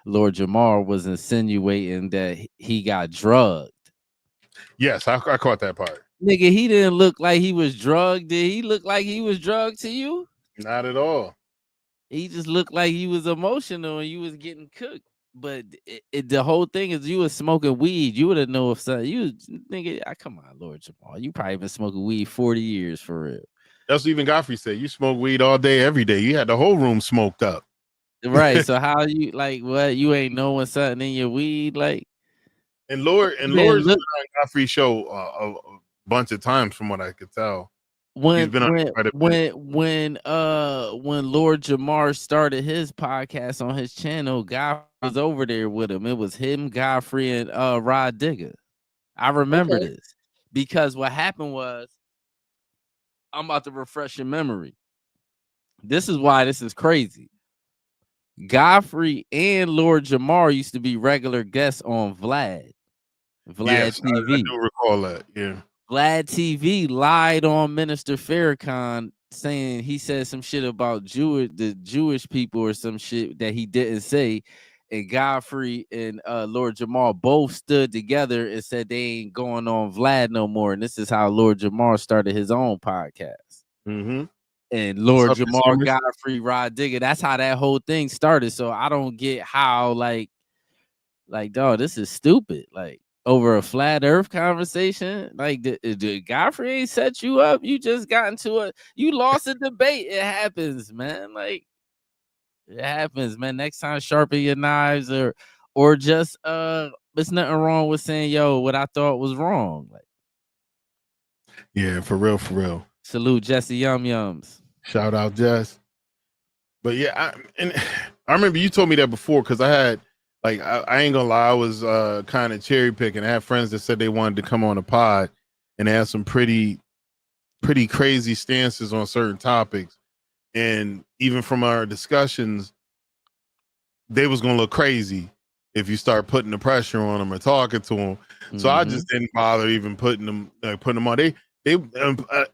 Lord Jamar was insinuating that he got drugged. Yes, I caught that part. Nigga, he didn't look like he was drugged. Did he look like he was drugged to you? Not at all. He just looked like he was emotional and you was getting cooked. But the whole thing is you was smoking weed. You would have known if something you nigga. Come on, Lord Jamal. You probably been smoking weed 40 years for real. That's what even Godfrey said. You smoke weed all day, every day. You had the whole room smoked up. Right. So how you like what you ain't knowing something in your weed? Like and Lord's been on Godfrey's show a bunch of times from what I could tell. He's been on quite a bit. when Lord Jamar started his podcast on his channel, Godfrey was over there with him. It was him, Godfrey, and Rod Digger. I remember this because what happened was I'm about to refresh your memory. This is why this is crazy. Godfrey and Lord Jamar used to be regular guests on Vlad Yes, TV. I do recall that. Yeah. Vlad TV lied on Minister Farrakhan saying he said some shit about the Jewish people or some shit that he didn't say. And Godfrey and Lord Jamal both stood together and said they ain't going on Vlad no more. And this is how Lord Jamal started his own podcast. Mm-hmm. And Lord Jamal, Godfrey, Rod Digger. That's how that whole thing started. So I don't get how like dog, this is stupid. Like over a flat earth conversation, like the Godfrey ain't set you up. You just got into you lost a debate. It happens, man. Like it happens, man. Next time sharpen your knives or just there's nothing wrong with saying, yo, what I thought was wrong. Like yeah, for real. Salute Jesse Yum Yums. Shout out Jess. But yeah, I remember you told me that before because I had like I ain't gonna lie, I was kind of cherry picking. I had friends that said they wanted to come on a pod and they had some pretty crazy stances on certain topics. And even from our discussions, they was gonna look crazy if you start putting the pressure on them or talking to them. So I just didn't bother even putting them on. They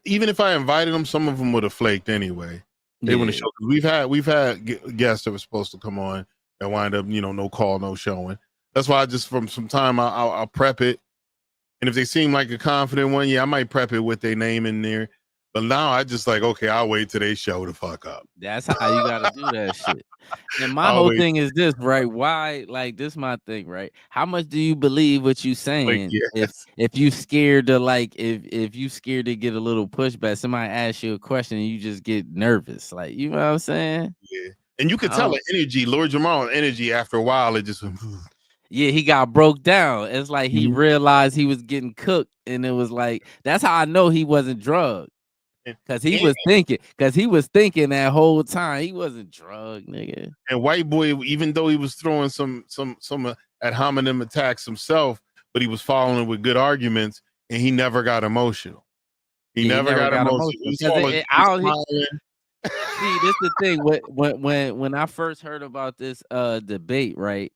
even if I invited them, some of them would have flaked anyway. They wouldn't show. We've had guests that were supposed to come on that wind up, no call, no showing. That's why I just from some time I'll prep it, and if they seem like a confident one, yeah, I might prep it with their name in there. But now I just like, okay, I'll wait till they show the fuck up. That's how you gotta do that shit. And my whole thing is this, right? Why, like, this my thing, right? How much do you believe what you saying? If you scared to like, if you scared to get a little pushback, somebody asks you a question and you just get nervous, like, you know what I'm saying? Yeah, and you could tell the energy, Lord Jamal energy. After a while, it just. Yeah, he got broke down. It's like he realized he was getting cooked, and it was like that's how I know he wasn't drugged. Cause he was thinking that whole time he wasn't drugged, nigga. And White Boy, even though he was throwing some ad hominem attacks himself, but he was following with good arguments, and he never got emotional. He never got emotional. See, this the thing. When I first heard about this debate, right?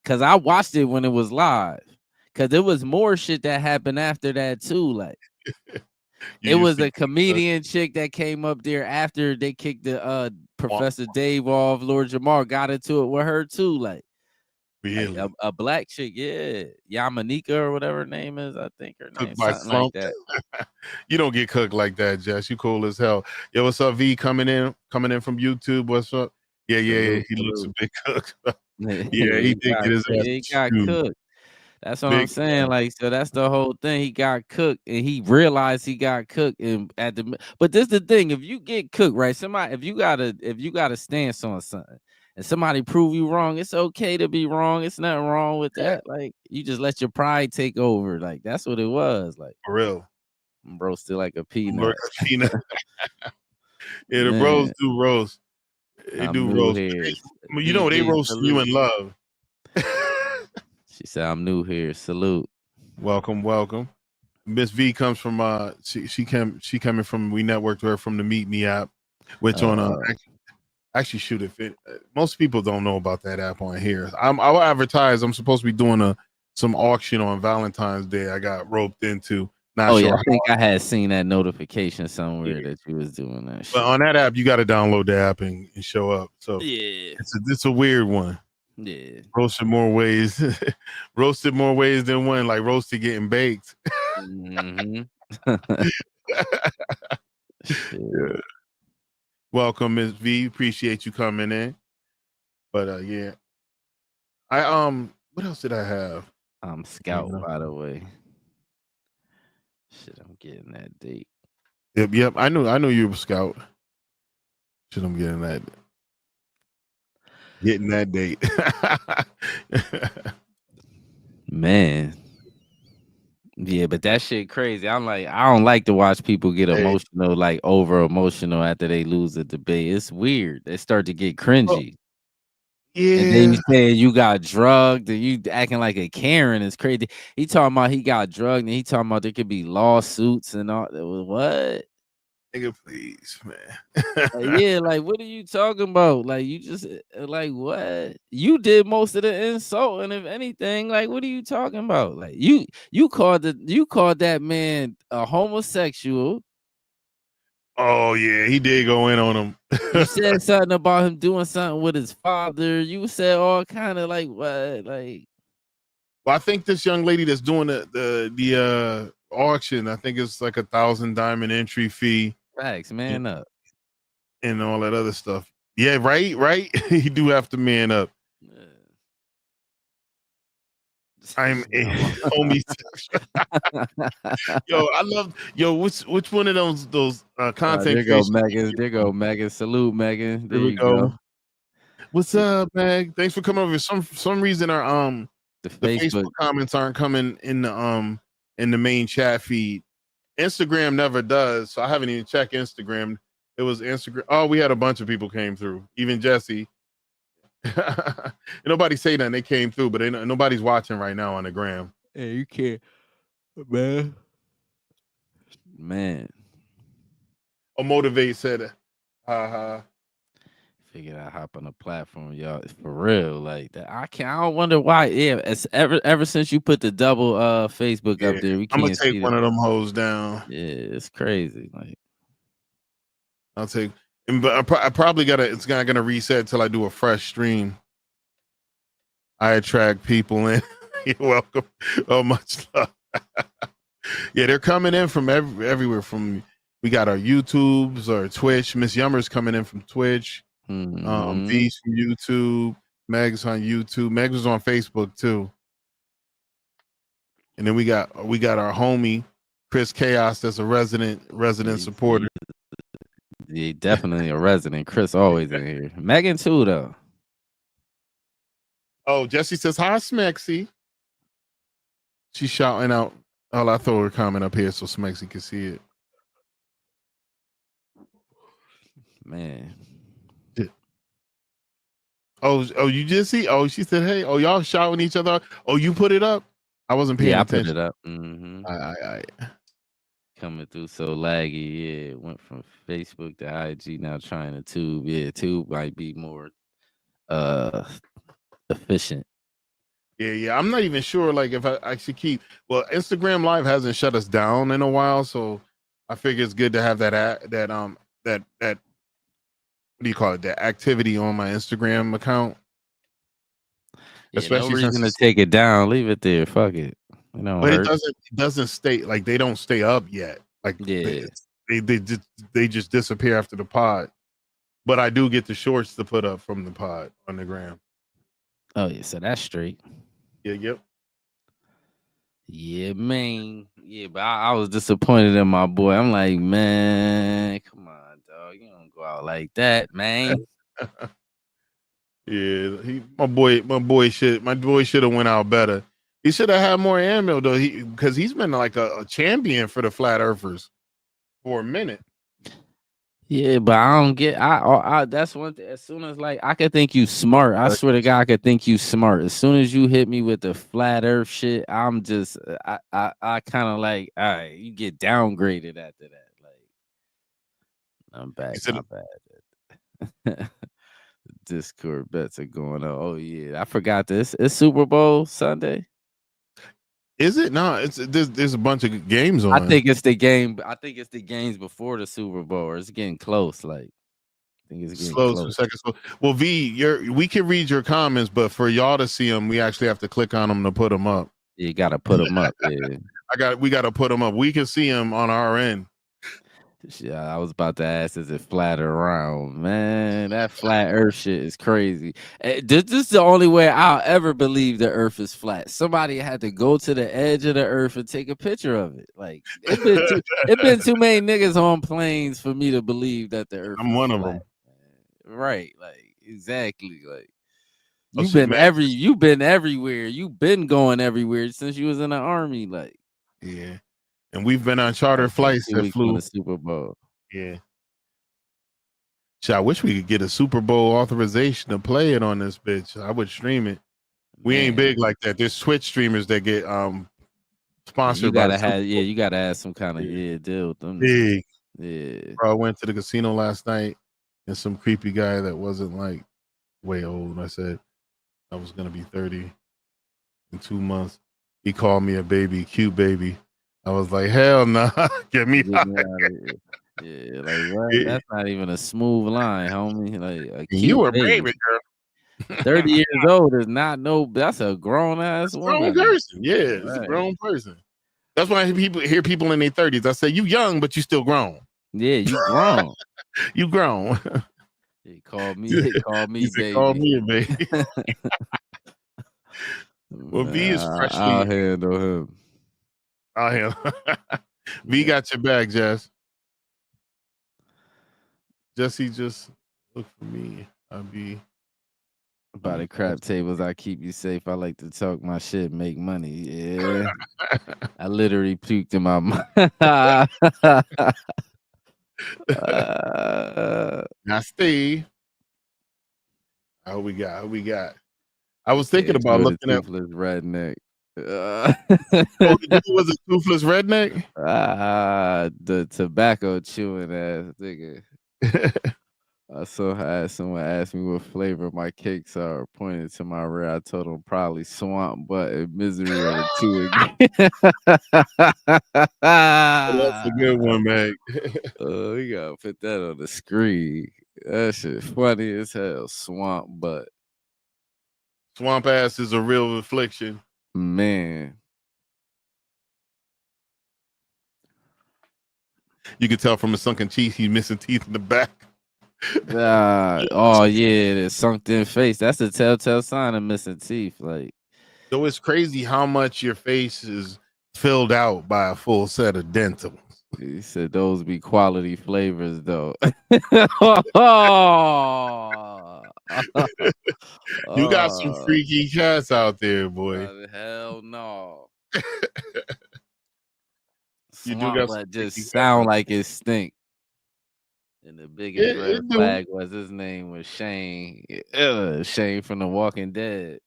Cause I watched it when it was live. Cause there was more shit that happened after that too, like. It was a comedian chick that came up there after they kicked the Professor Dave off. Lord Jamar got into it with her too, like really a black chick, yeah, Yamanika or whatever her name is. I think her name something like that. You don't get cooked like that, Jess. You cool as hell. Yo, what's up, V? Coming in from YouTube. What's up? Yeah. He looks a bit cooked. Yeah, he did get his ass. He got cooked. That's what I'm saying. Like, so that's the whole thing. He got cooked, and he realized he got cooked. And but this is the thing: if you get cooked, right? If you got a stance on something, and somebody prove you wrong, it's okay to be wrong. It's nothing wrong with that. Like, you just let your pride take over. Like, that's what it was. Like, for real, bro, still like a peanut. Yeah, the bros do roast. They do roast. They roast you in love. She said, "I'm new here. Salute. Welcome. Miss V comes from she coming from, we networked her from the Meet Me app, which on Actually, shoot, if it most people don't know about that app on here. I'll advertise. I'm supposed to be doing some auction on Valentine's Day. I got roped into. Not Oh yeah, sure I think how. I had seen that notification somewhere Yeah. that you was doing that shit. But on that app, you got to download the app and show up. So Yeah, it's a weird one. yeah. Roasted more ways, roasted more ways than one. Like roasted getting baked. Mm-hmm. Yeah. Welcome, Ms. V. Appreciate you coming in. But yeah, I what else did I have? I'm Scout, by the way. Shit, I'm getting that date. Yep. I knew you were Scout. Shit, I'm getting that date. Man. Yeah, but that shit crazy. I don't like to watch people get emotional, like over emotional after they lose a debate. It's weird. They start to get cringy. And then Yeah. you saying you got drugged and you acting like a Karen is crazy. He talking about he got drugged and he talking about there could be lawsuits and all. What? Nigga, please, man. Yeah, like what are you talking about? Like you just like what? You did most of the insult, and if anything, like what are you talking about? Like you called that man a homosexual. Oh yeah, he did go in on him. You said something about him doing something with his father. You said all kind of like what? Like Well, I think this young lady that's doing the auction, I think it's like 1,000 diamond entry fee. Facts, man up. And all that other stuff. Yeah, right. You do have to man up. I'm a homosexual. Yo, I love which one of those content there go creators? Megan. There go Megan. Salute, Megan. There Here we you go. go. What's up, Meg? Thanks for coming over. Some reason our the Facebook comments aren't coming in the main chat feed. Instagram never does, so I haven't even checked Instagram. It was Instagram. Oh, we had a bunch of people came through. Even Jesse. Nobody say that they came through, but nobody's watching right now on the gram. Hey, you can't, man. Oh, Motivate said, haha. Figured I hop on the platform, y'all. For real, like that. I don't wonder why. Yeah, it's ever since you put the double Facebook up there, we I'm can't gonna take see one of them hoes down. Yeah, it's crazy. Like I'll take, but I probably it's not gonna reset till I do a fresh stream. I attract people in. You're welcome. Oh, much love. Yeah, they're coming in from everywhere. From we got our YouTubes, our Twitch. Miss Yummer's coming in from Twitch. V's from YouTube. Meg's on YouTube. Meg was on Facebook too. And then we got our homie Chris Chaos. That's a resident supporter. Yeah, definitely a resident. Chris always in here. Megan too, though. Oh, Jesse says hi, Smexy. She's shouting out. Oh, I throw her comment up here so Smexy can see it. Man. Oh, you just see? Oh, she said, hey. Oh, y'all shouting each other. Oh, you put it up? I wasn't paying attention. I put it up. I coming through so laggy. Yeah, it went from Facebook to IG. Now trying to Tube. Yeah, Tube might be more efficient. Yeah. I'm not even sure like if I should keep. Well, Instagram Live hasn't shut us down in a while, so I figure it's good to have that what do you call it? That activity on my Instagram account. Yeah, Especially no reason since to take it down. Leave it there. Fuck it. But it doesn't stay like they don't stay up yet. Like they just disappear after the pod. But I do get the shorts to put up from the pod on the gram. Oh yeah, so that's straight. Yeah, yep. Yeah, man. Yeah, but I was disappointed in my boy. I'm like, man, come on, dog. You don't go out like that, man. Yeah, my boy should have went out better. He should have had more ammo though. Because he's been like a champion for the flat earthers for a minute. Yeah, but I don't get. I that's one thing. As soon as like I could think you smart, I swear to God, I could think you smart. As soon as you hit me with the flat Earth shit, I'm just I kind of like, all right, you get downgraded after that. Like I'm back. My bad. Discord bets are going on. Oh yeah, I forgot this. It's Super Bowl Sunday. Is it? No, there's a bunch of games on. I think it's the game. I think it's the games before the Super Bowl. Or it's getting close. Like I think it's getting slow close. seconds. Well, we can read your comments, but for y'all to see them, we actually have to click on them to put them up. You gotta put them up. Yeah. We gotta put them up. We can see them on our end. Yeah, I was about to ask, is it flat or round? Man, that flat Earth shit is crazy. This is the only way I'll ever believe the Earth is flat. Somebody had to go to the edge of the Earth and take a picture of it. Like it been too many niggas on planes for me to believe that the Earth. I'm is one flat. of them. Right? Like exactly. Like Oh, you've shit, been man. you've been everywhere. You've been going everywhere since you was in the army. Like yeah. And we've been on charter flights that flew the Super Bowl. Yeah. I wish we could get a Super Bowl authorization to play it on this bitch. I would stream it. We ain't big like that. There's Twitch streamers that get sponsored You gotta by have you gotta have some kind of deal with them. big. Yeah. Bro, I went to the casino last night and some creepy guy that wasn't like way old. I said I was gonna be 30 in 2 months. He called me a baby, cute baby. I was like, hell no, get me out of here. Yeah, like what? Yeah. That's not even a smooth line, homie. Like a You cute a baby girl. 30 years old is not that's a grown ass woman. Grown person. Yeah, it's a grown person. That's why I hear people in their 30s. I say, you young, but you still grown. Yeah, you grown. You grown. He called me baby. Call me a baby. Well, V is freshly. I'll handle him. I'll handle. V got your back, Jess. Jesse, just look for me. I'll be by the crap tables. I keep you safe. I like to talk my shit, make money. Yeah, I literally puked in my mouth. Now, Steve. How we got? I was thinking about looking at redneck. Oh, was a toothless redneck? The tobacco chewing ass nigga. I had someone ask me what flavor my cakes are. Pointed to my rear. I told them probably swamp butt and misery are the two again. That's a good one, man. We gotta put that on the screen. That shit funny as hell. Swamp butt. Swamp ass is a real affliction. Man. You can tell from his sunken teeth, he's missing teeth in the back. Oh yeah, the sunk in face. That's a telltale sign of missing teeth. Like, so it's crazy how much your face is filled out by a full set of dental. He said those be quality flavors though. You got some freaky cats out there, boy. Hell no. You do got some just sound like it stink. And the biggest red flag was his name was Shane. Shane from The Walking Dead.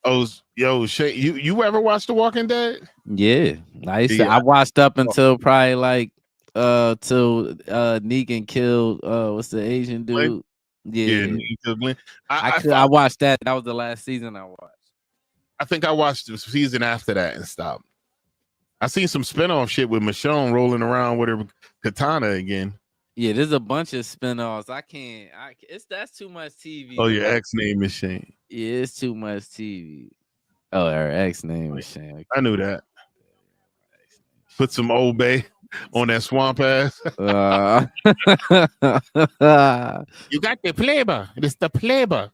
Oh, yo, Shane, you ever watched The Walking Dead? Yeah. I watched up until probably like till Negan killed what's the Asian dude? Yeah. I watched that. That was the last season I watched. I think I watched the season after that and stopped. I seen some spinoff shit with Michonne rolling around with her katana again. Yeah, there's a bunch of spinoffs. That's too much TV. Oh, your ex name is Shane. Yeah, it's too much TV. Oh, her ex name is Shane. Okay. I knew that. Put some Old Bay on that swamp ass. You got the flavor. It's the flavor.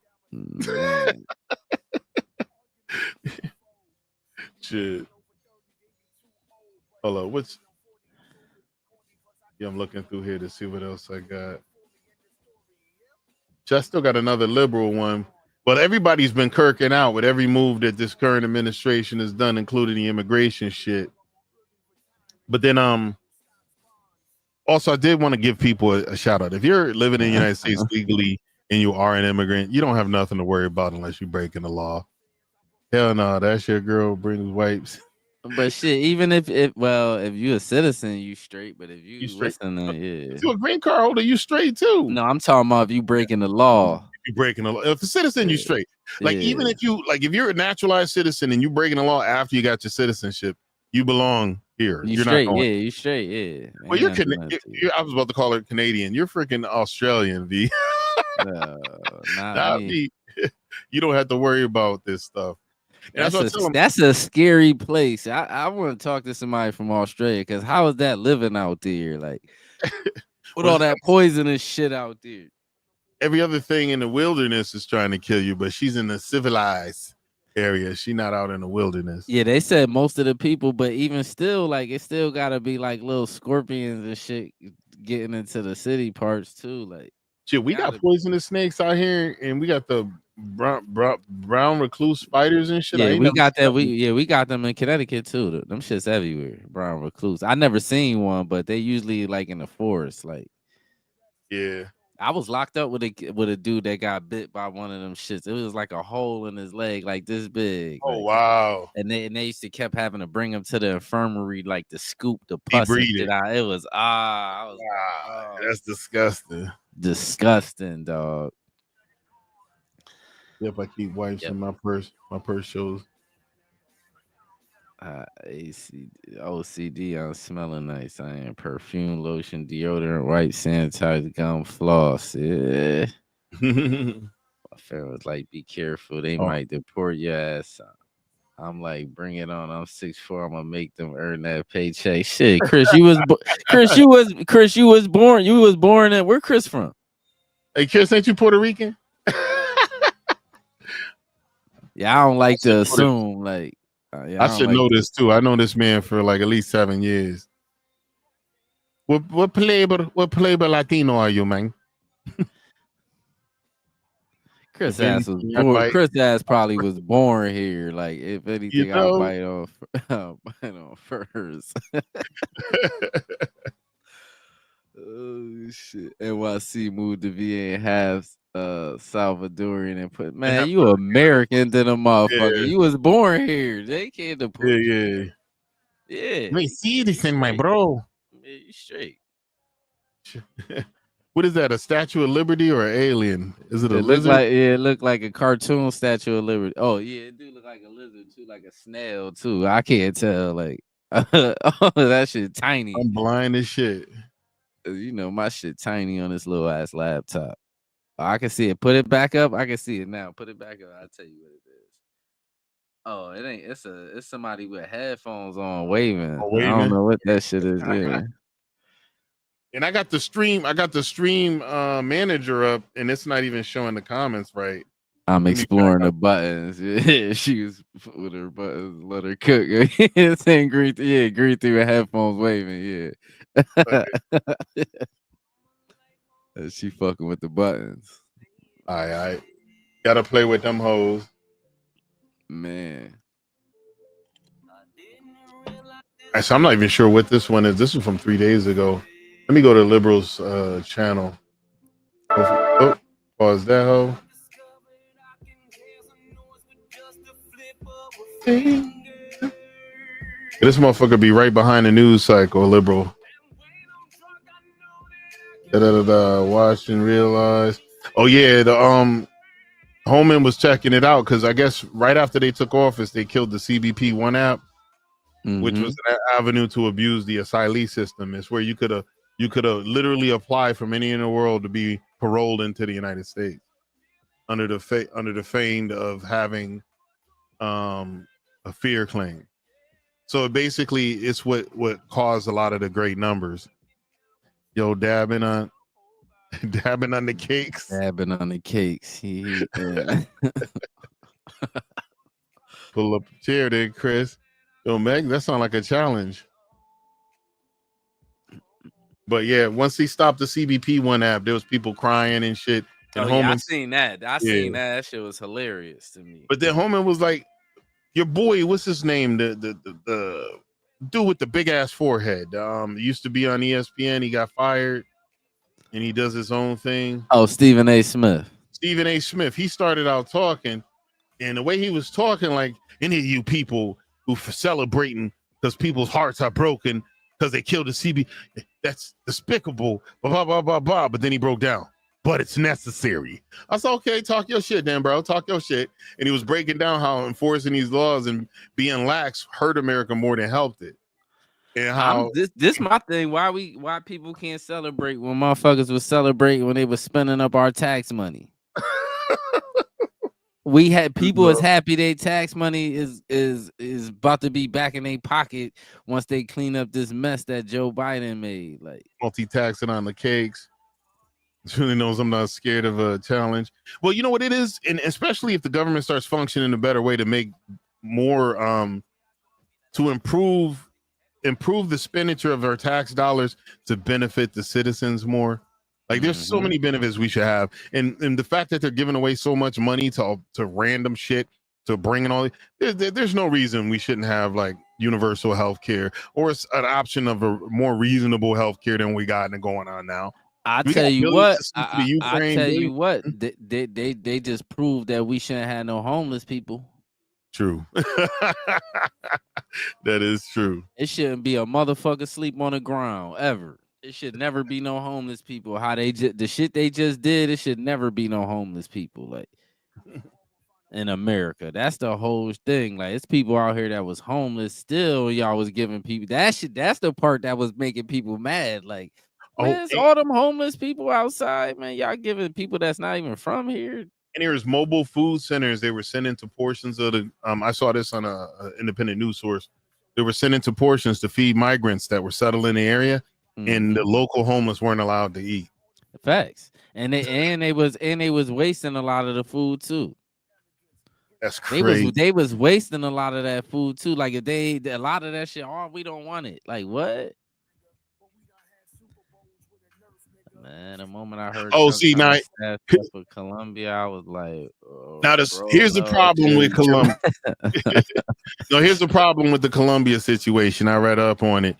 Shit. Hold on. I'm looking through here to see what else I got. I still got another liberal one. But everybody's been kirking out with every move that this current administration has done, including the immigration shit. But then also I did want to give people a shout out. If you're living in the United States legally and you are an immigrant, you don't have nothing to worry about unless you're breaking the law. Hell no, that's your girl brings wipes. But shit, even if you a citizen, you straight. But if you straight. listening, yeah. If you a green card holder, you straight too. No, I'm talking about if you breaking the law. If you breaking the law. If a citizen, you straight. Like even Yeah. if you're a naturalized citizen and you breaking the law after you got your citizenship, you belong here. You You're straight, not going. yeah, you straight, yeah. Well, I was about to call her Canadian. You're freaking Australian, V. No, not Not me. me. You don't have to worry about this stuff. And that's what I tell them. That's a scary place. I want to talk to somebody from Australia because how is that living out there? Like with all that poisonous shit out there. Every other thing in the wilderness is trying to kill you, but she's in the civilized area. She's not out in the wilderness. Yeah, they said most of the people, but even still, like it still gotta be like little scorpions and shit getting into the city parts too. Like shit, we got poisonous snakes out here, and we got the brown recluse spiders and shit. Yeah, we got that. We got them in Connecticut too. Them shit's everywhere. Brown recluse. I never seen one, but they usually like in the forest. Like, yeah. I was locked up with a dude that got bit by one of them shits. It was like a hole in his leg, like this big. Oh like, wow! And they used to kept having to bring him to the infirmary, like to scoop the pus and shit out. It was that's disgusting. Disgusting, dog. Yep, I keep wipes in my purse. My purse shows. OCD on smelling nice. I am perfume, lotion, deodorant, wipe, sanitizer, gum, floss. Yeah. My friend was like, "Be careful, they might deport your ass." I'm like, "Bring it on." I'm 6'4". I'm gonna make them earn that paycheck. Shit, Chris, you was born. You was born in where Chris from? Hey, Chris, ain't you Puerto Rican? Yeah, I don't like to assume. Like, I should know this too. I know this man for like at least 7 years. What Playboy Latino are you, man? Chris ass probably was born here. Like, if anything, I'll bite off first. Oh shit! NYC moved to VA and half Salvadorian and put you American to the motherfucker. Yeah. You was born here. They can't deport you. Yeah. Wait, see this in my bro. Yeah, you straight. What is that? A Statue of Liberty or an alien? Is it a lizard? It looked like a cartoon Statue of Liberty. Oh yeah, it do look like a lizard too, like a snail too. I can't tell. Like, that shit tiny. I'm blind as shit. You know my shit tiny on this little ass laptop. I can see it. Put it back up. I can see it now. Put it back up. I'll tell you what it is. Oh, it ain't. It's somebody with headphones on waving. I don't know what that shit is. Yeah. And I got the stream manager up, and it's not even showing the comments right. I'm exploring the buttons. Yeah, she was with her buttons. Let her cook. Saying green through her headphones waving. Yeah. She fucking with the buttons. All right. Gotta play with them hoes. Man. So I'm not even sure what this one is. This is from 3 days ago. Let me go to Liberal's channel. Oh, pause that hoe. This motherfucker be right behind the news cycle, Liberal. Watch and realize. Oh yeah, the Holman was checking it out because I guess right after they took office, they killed the CBP One app, which was an avenue to abuse the asylee system. It's where you could have literally applied from anywhere in the world to be paroled into the United States under the feign of having a fear claim. So basically, it's what caused a lot of the great numbers. Yo, dabbing on the cakes. Dabbing on the cakes. Pull up a chair there, Chris. Yo, Meg, that sounds like a challenge. But yeah, once he stopped the CBP One app, there was people crying and shit. And I seen that. Seen that. That shit was hilarious to me. But then Holman was like, your boy, what's his name? The dude with the big ass forehead. Used to be on ESPN. He got fired, and he does his own thing. Oh, Stephen A. Smith. Stephen A. Smith. He started out talking, and the way he was talking, like any of you people who celebrating because people's hearts are broken because they killed the CB. That's despicable. Blah, blah, blah, blah, blah. But then he broke down. But it's necessary. I said, okay, talk your shit, then, bro. Talk your shit. And he was breaking down how enforcing these laws and being lax hurt America more than helped it. And how this my thing. Why people can't celebrate when motherfuckers was celebrating when they was spending up our tax money? We had people as happy their tax money is about to be back in their pocket once they clean up this mess that Joe Biden made. Like multi-taxing on the cakes. Really knows I'm not scared of a challenge. Well, you know what it is, and especially if the government starts functioning in a better way to make more to improve the expenditure of our tax dollars to benefit the citizens more. Like there's so many benefits we should have, and the fact that they're giving away so much money to random shit to bring in all. There's no reason we shouldn't have like universal health care or an option of a more reasonable health care than we got going on now. I tell you what, they just proved that we shouldn't have no homeless people. True. That is true. It shouldn't be a motherfucker sleep on the ground ever. It should never be no homeless people. How the shit they just did, it should never be no homeless people like in America. That's the whole thing. Like it's people out here that was homeless still y'all was giving people that shit. That's the part that was making people mad. Like man, it's all them homeless people outside, man. Y'all giving people that's not even from here. And there's mobile food centers. They were sending to portions of the. I saw this on a independent news source. They were sending to portions to feed migrants that were settled in the area, and the local homeless weren't allowed to eat. Facts, and they was wasting a lot of the food too. That's crazy. They was wasting a lot of that food too. Like if a lot of that shit, we don't want it. Like what? Man, the moment I heard for Colombia, I was like, here's the problem with Colombia. No, here's the problem with the Colombia situation. I read up on it.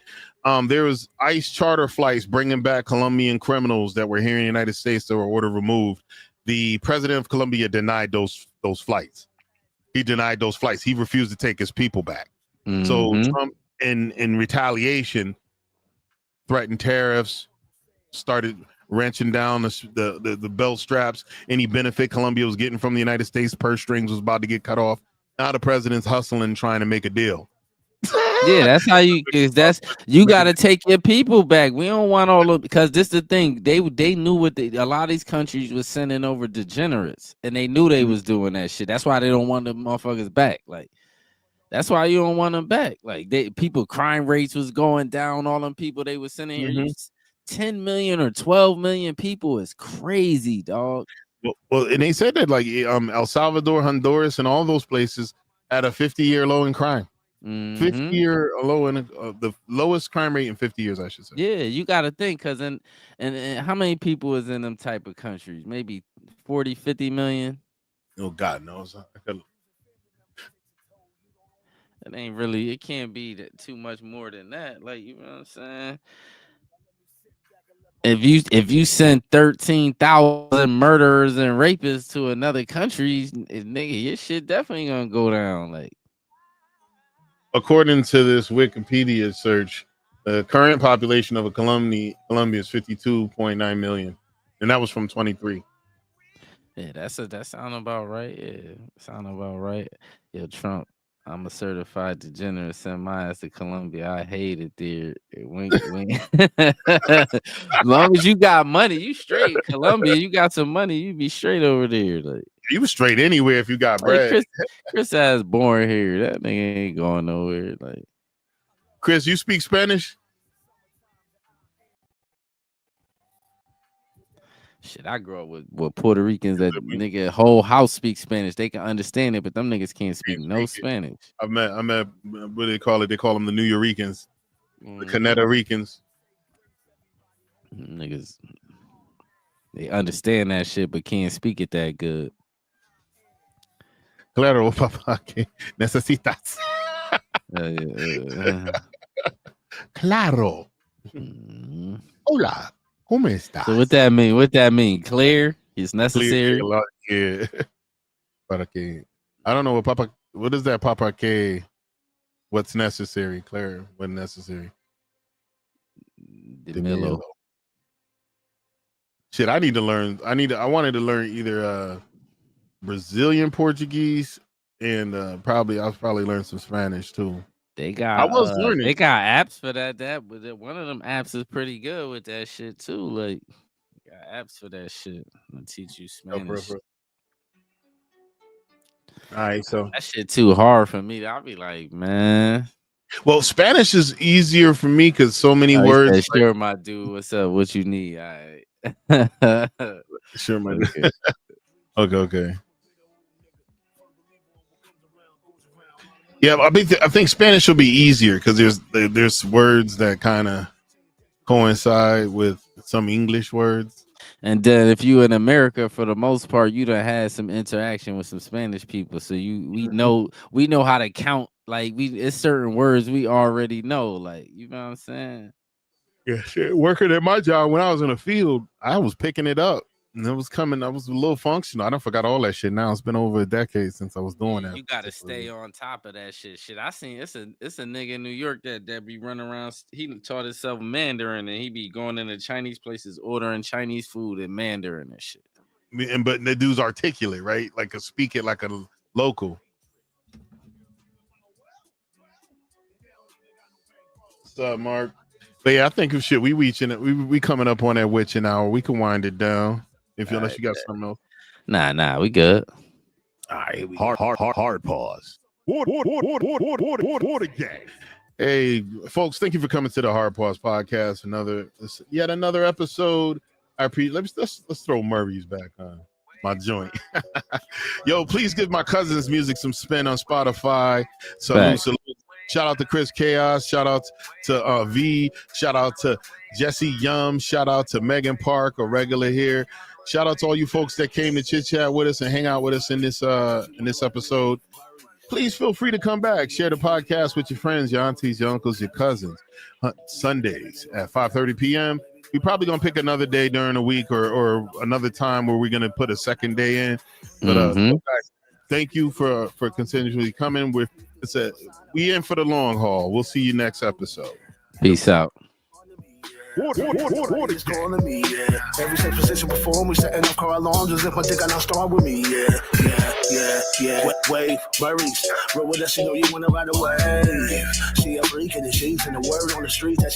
There was ICE charter flights bringing back Colombian criminals that were here in the United States that were ordered removed. The president of Colombia denied those flights. He denied those flights. He refused to take his people back. So Trump, in retaliation, threatened tariffs, started wrenching down the belt straps. Any benefit Colombia was getting from the United States, purse strings was about to get cut off. Now the president's hustling, trying to make a deal. Yeah, that's how you got to take your people back. We don't want all of, because this is the thing. They knew what a lot of these countries was sending over degenerates, and they knew they was doing that shit. That's why they don't want the motherfuckers back. Like that's why you don't want them back. Like crime rates was going down. All them people they was sending here. 10 million or 12 million people is crazy, dog. Well, and they said that like El Salvador, Honduras, and all those places had a 50-year low in crime. 50-year low in the lowest crime rate in 50 years, I should say. Yeah, you got to think, because and how many people is in them type of countries? Maybe 40, 50 million. Oh, God knows. It ain't really. It can't be too much more than that. Like, you know what I'm saying? If you send 13,000 murderers and rapists to another country, nigga, your shit definitely gonna go down. Like, according to this Wikipedia search, the current population of Colombia is 52.9 million, and that was from 23. Yeah, that sound about right. Yeah, sound about right. Yo, Trump, I'm a certified degenerate. Send my ass to Colombia. I hate it there. Wink, wink. As long as you got money, you straight. Colombia, you got some money, you be straight over there. Like you was straight anywhere if you got bread. Chris ass born here. That nigga ain't going nowhere. Like Chris, you speak Spanish? Shit, I grew up with Puerto Ricans that nigga whole house speaks Spanish. They can understand it, but them niggas can't speak no Spanish. I met what do they call it? They call them the New Yorkers, the Caneta Ricans. Niggas, they understand that shit, but can't speak it that good. Claro, papá, que necesitas. Claro. Hola. ¿Cómo estás? So what that mean? What that mean? Clear? It's necessary. Yeah. Para que I don't know what is that Papa que What's necessary, Claire? What's necessary? DeMillo. Shit, I need to learn. I wanted to learn either Brazilian Portuguese and I'll probably learn some Spanish too. They got I was learning. They got apps for that. But one of them apps is pretty good with that shit too. Like, got apps for that shit. I'll teach you Spanish. All right, so that shit too hard for me. I'll be like, man. Well, Spanish is easier for me because so many words. Said, sure, my dude. What's up? What you need? All right. Sure, my dude. Okay. Yeah, I think Spanish will be easier because there's words that kind of coincide with some English words. And then if you in America, for the most part, you done had some interaction with some Spanish people, so we know how to count. Like it's certain words we already know. Like, you know what I'm saying? Yeah, shit. Working at my job when I was in the field, I was picking it up. And it was coming. I was a little functional. I done forgot all that shit. Now it's been over a decade since I was doing that. You gotta stay on top of that shit. I seen it's a nigga in New York that be running around. He taught himself Mandarin, and he be going into Chinese places ordering Chinese food in Mandarin and shit. But the dude's articulate, right? Like a speak it like a local. What's up, Mark? But yeah, I think of shit. We reaching it. We coming up on that witching hour. We can wind it down unless you got something else. Nah, we good. All right, hard pause. Water gang. Hey, folks, thank you for coming to the Hard Pause podcast. Yet another episode. I appreciate. Let's throw Murray's back on my joint. Yo, please give my cousin's music some spin on Spotify. Salute. Shout out to Chris Chaos. Shout out to V. Shout out to Jesse Yum. Shout out to Megan Park, a regular here. Shout out to all you folks that came to chit chat with us and hang out with us in this episode. Please feel free to come back. Share the podcast with your friends, your aunties, your uncles, your cousins. Sundays at 5:30 p.m. We're probably gonna pick another day during the week or another time where we're gonna put a second day in. But thank you for continually coming. We in for the long haul. We'll see you next episode. Peace out. Water's calling me, yeah. Every sex position before me, setting up car alarms as if my dick got not start with me, yeah. Wave, Murray's, roll with us, you know you wanna ride away. See a freak in the sheets and the word on the street that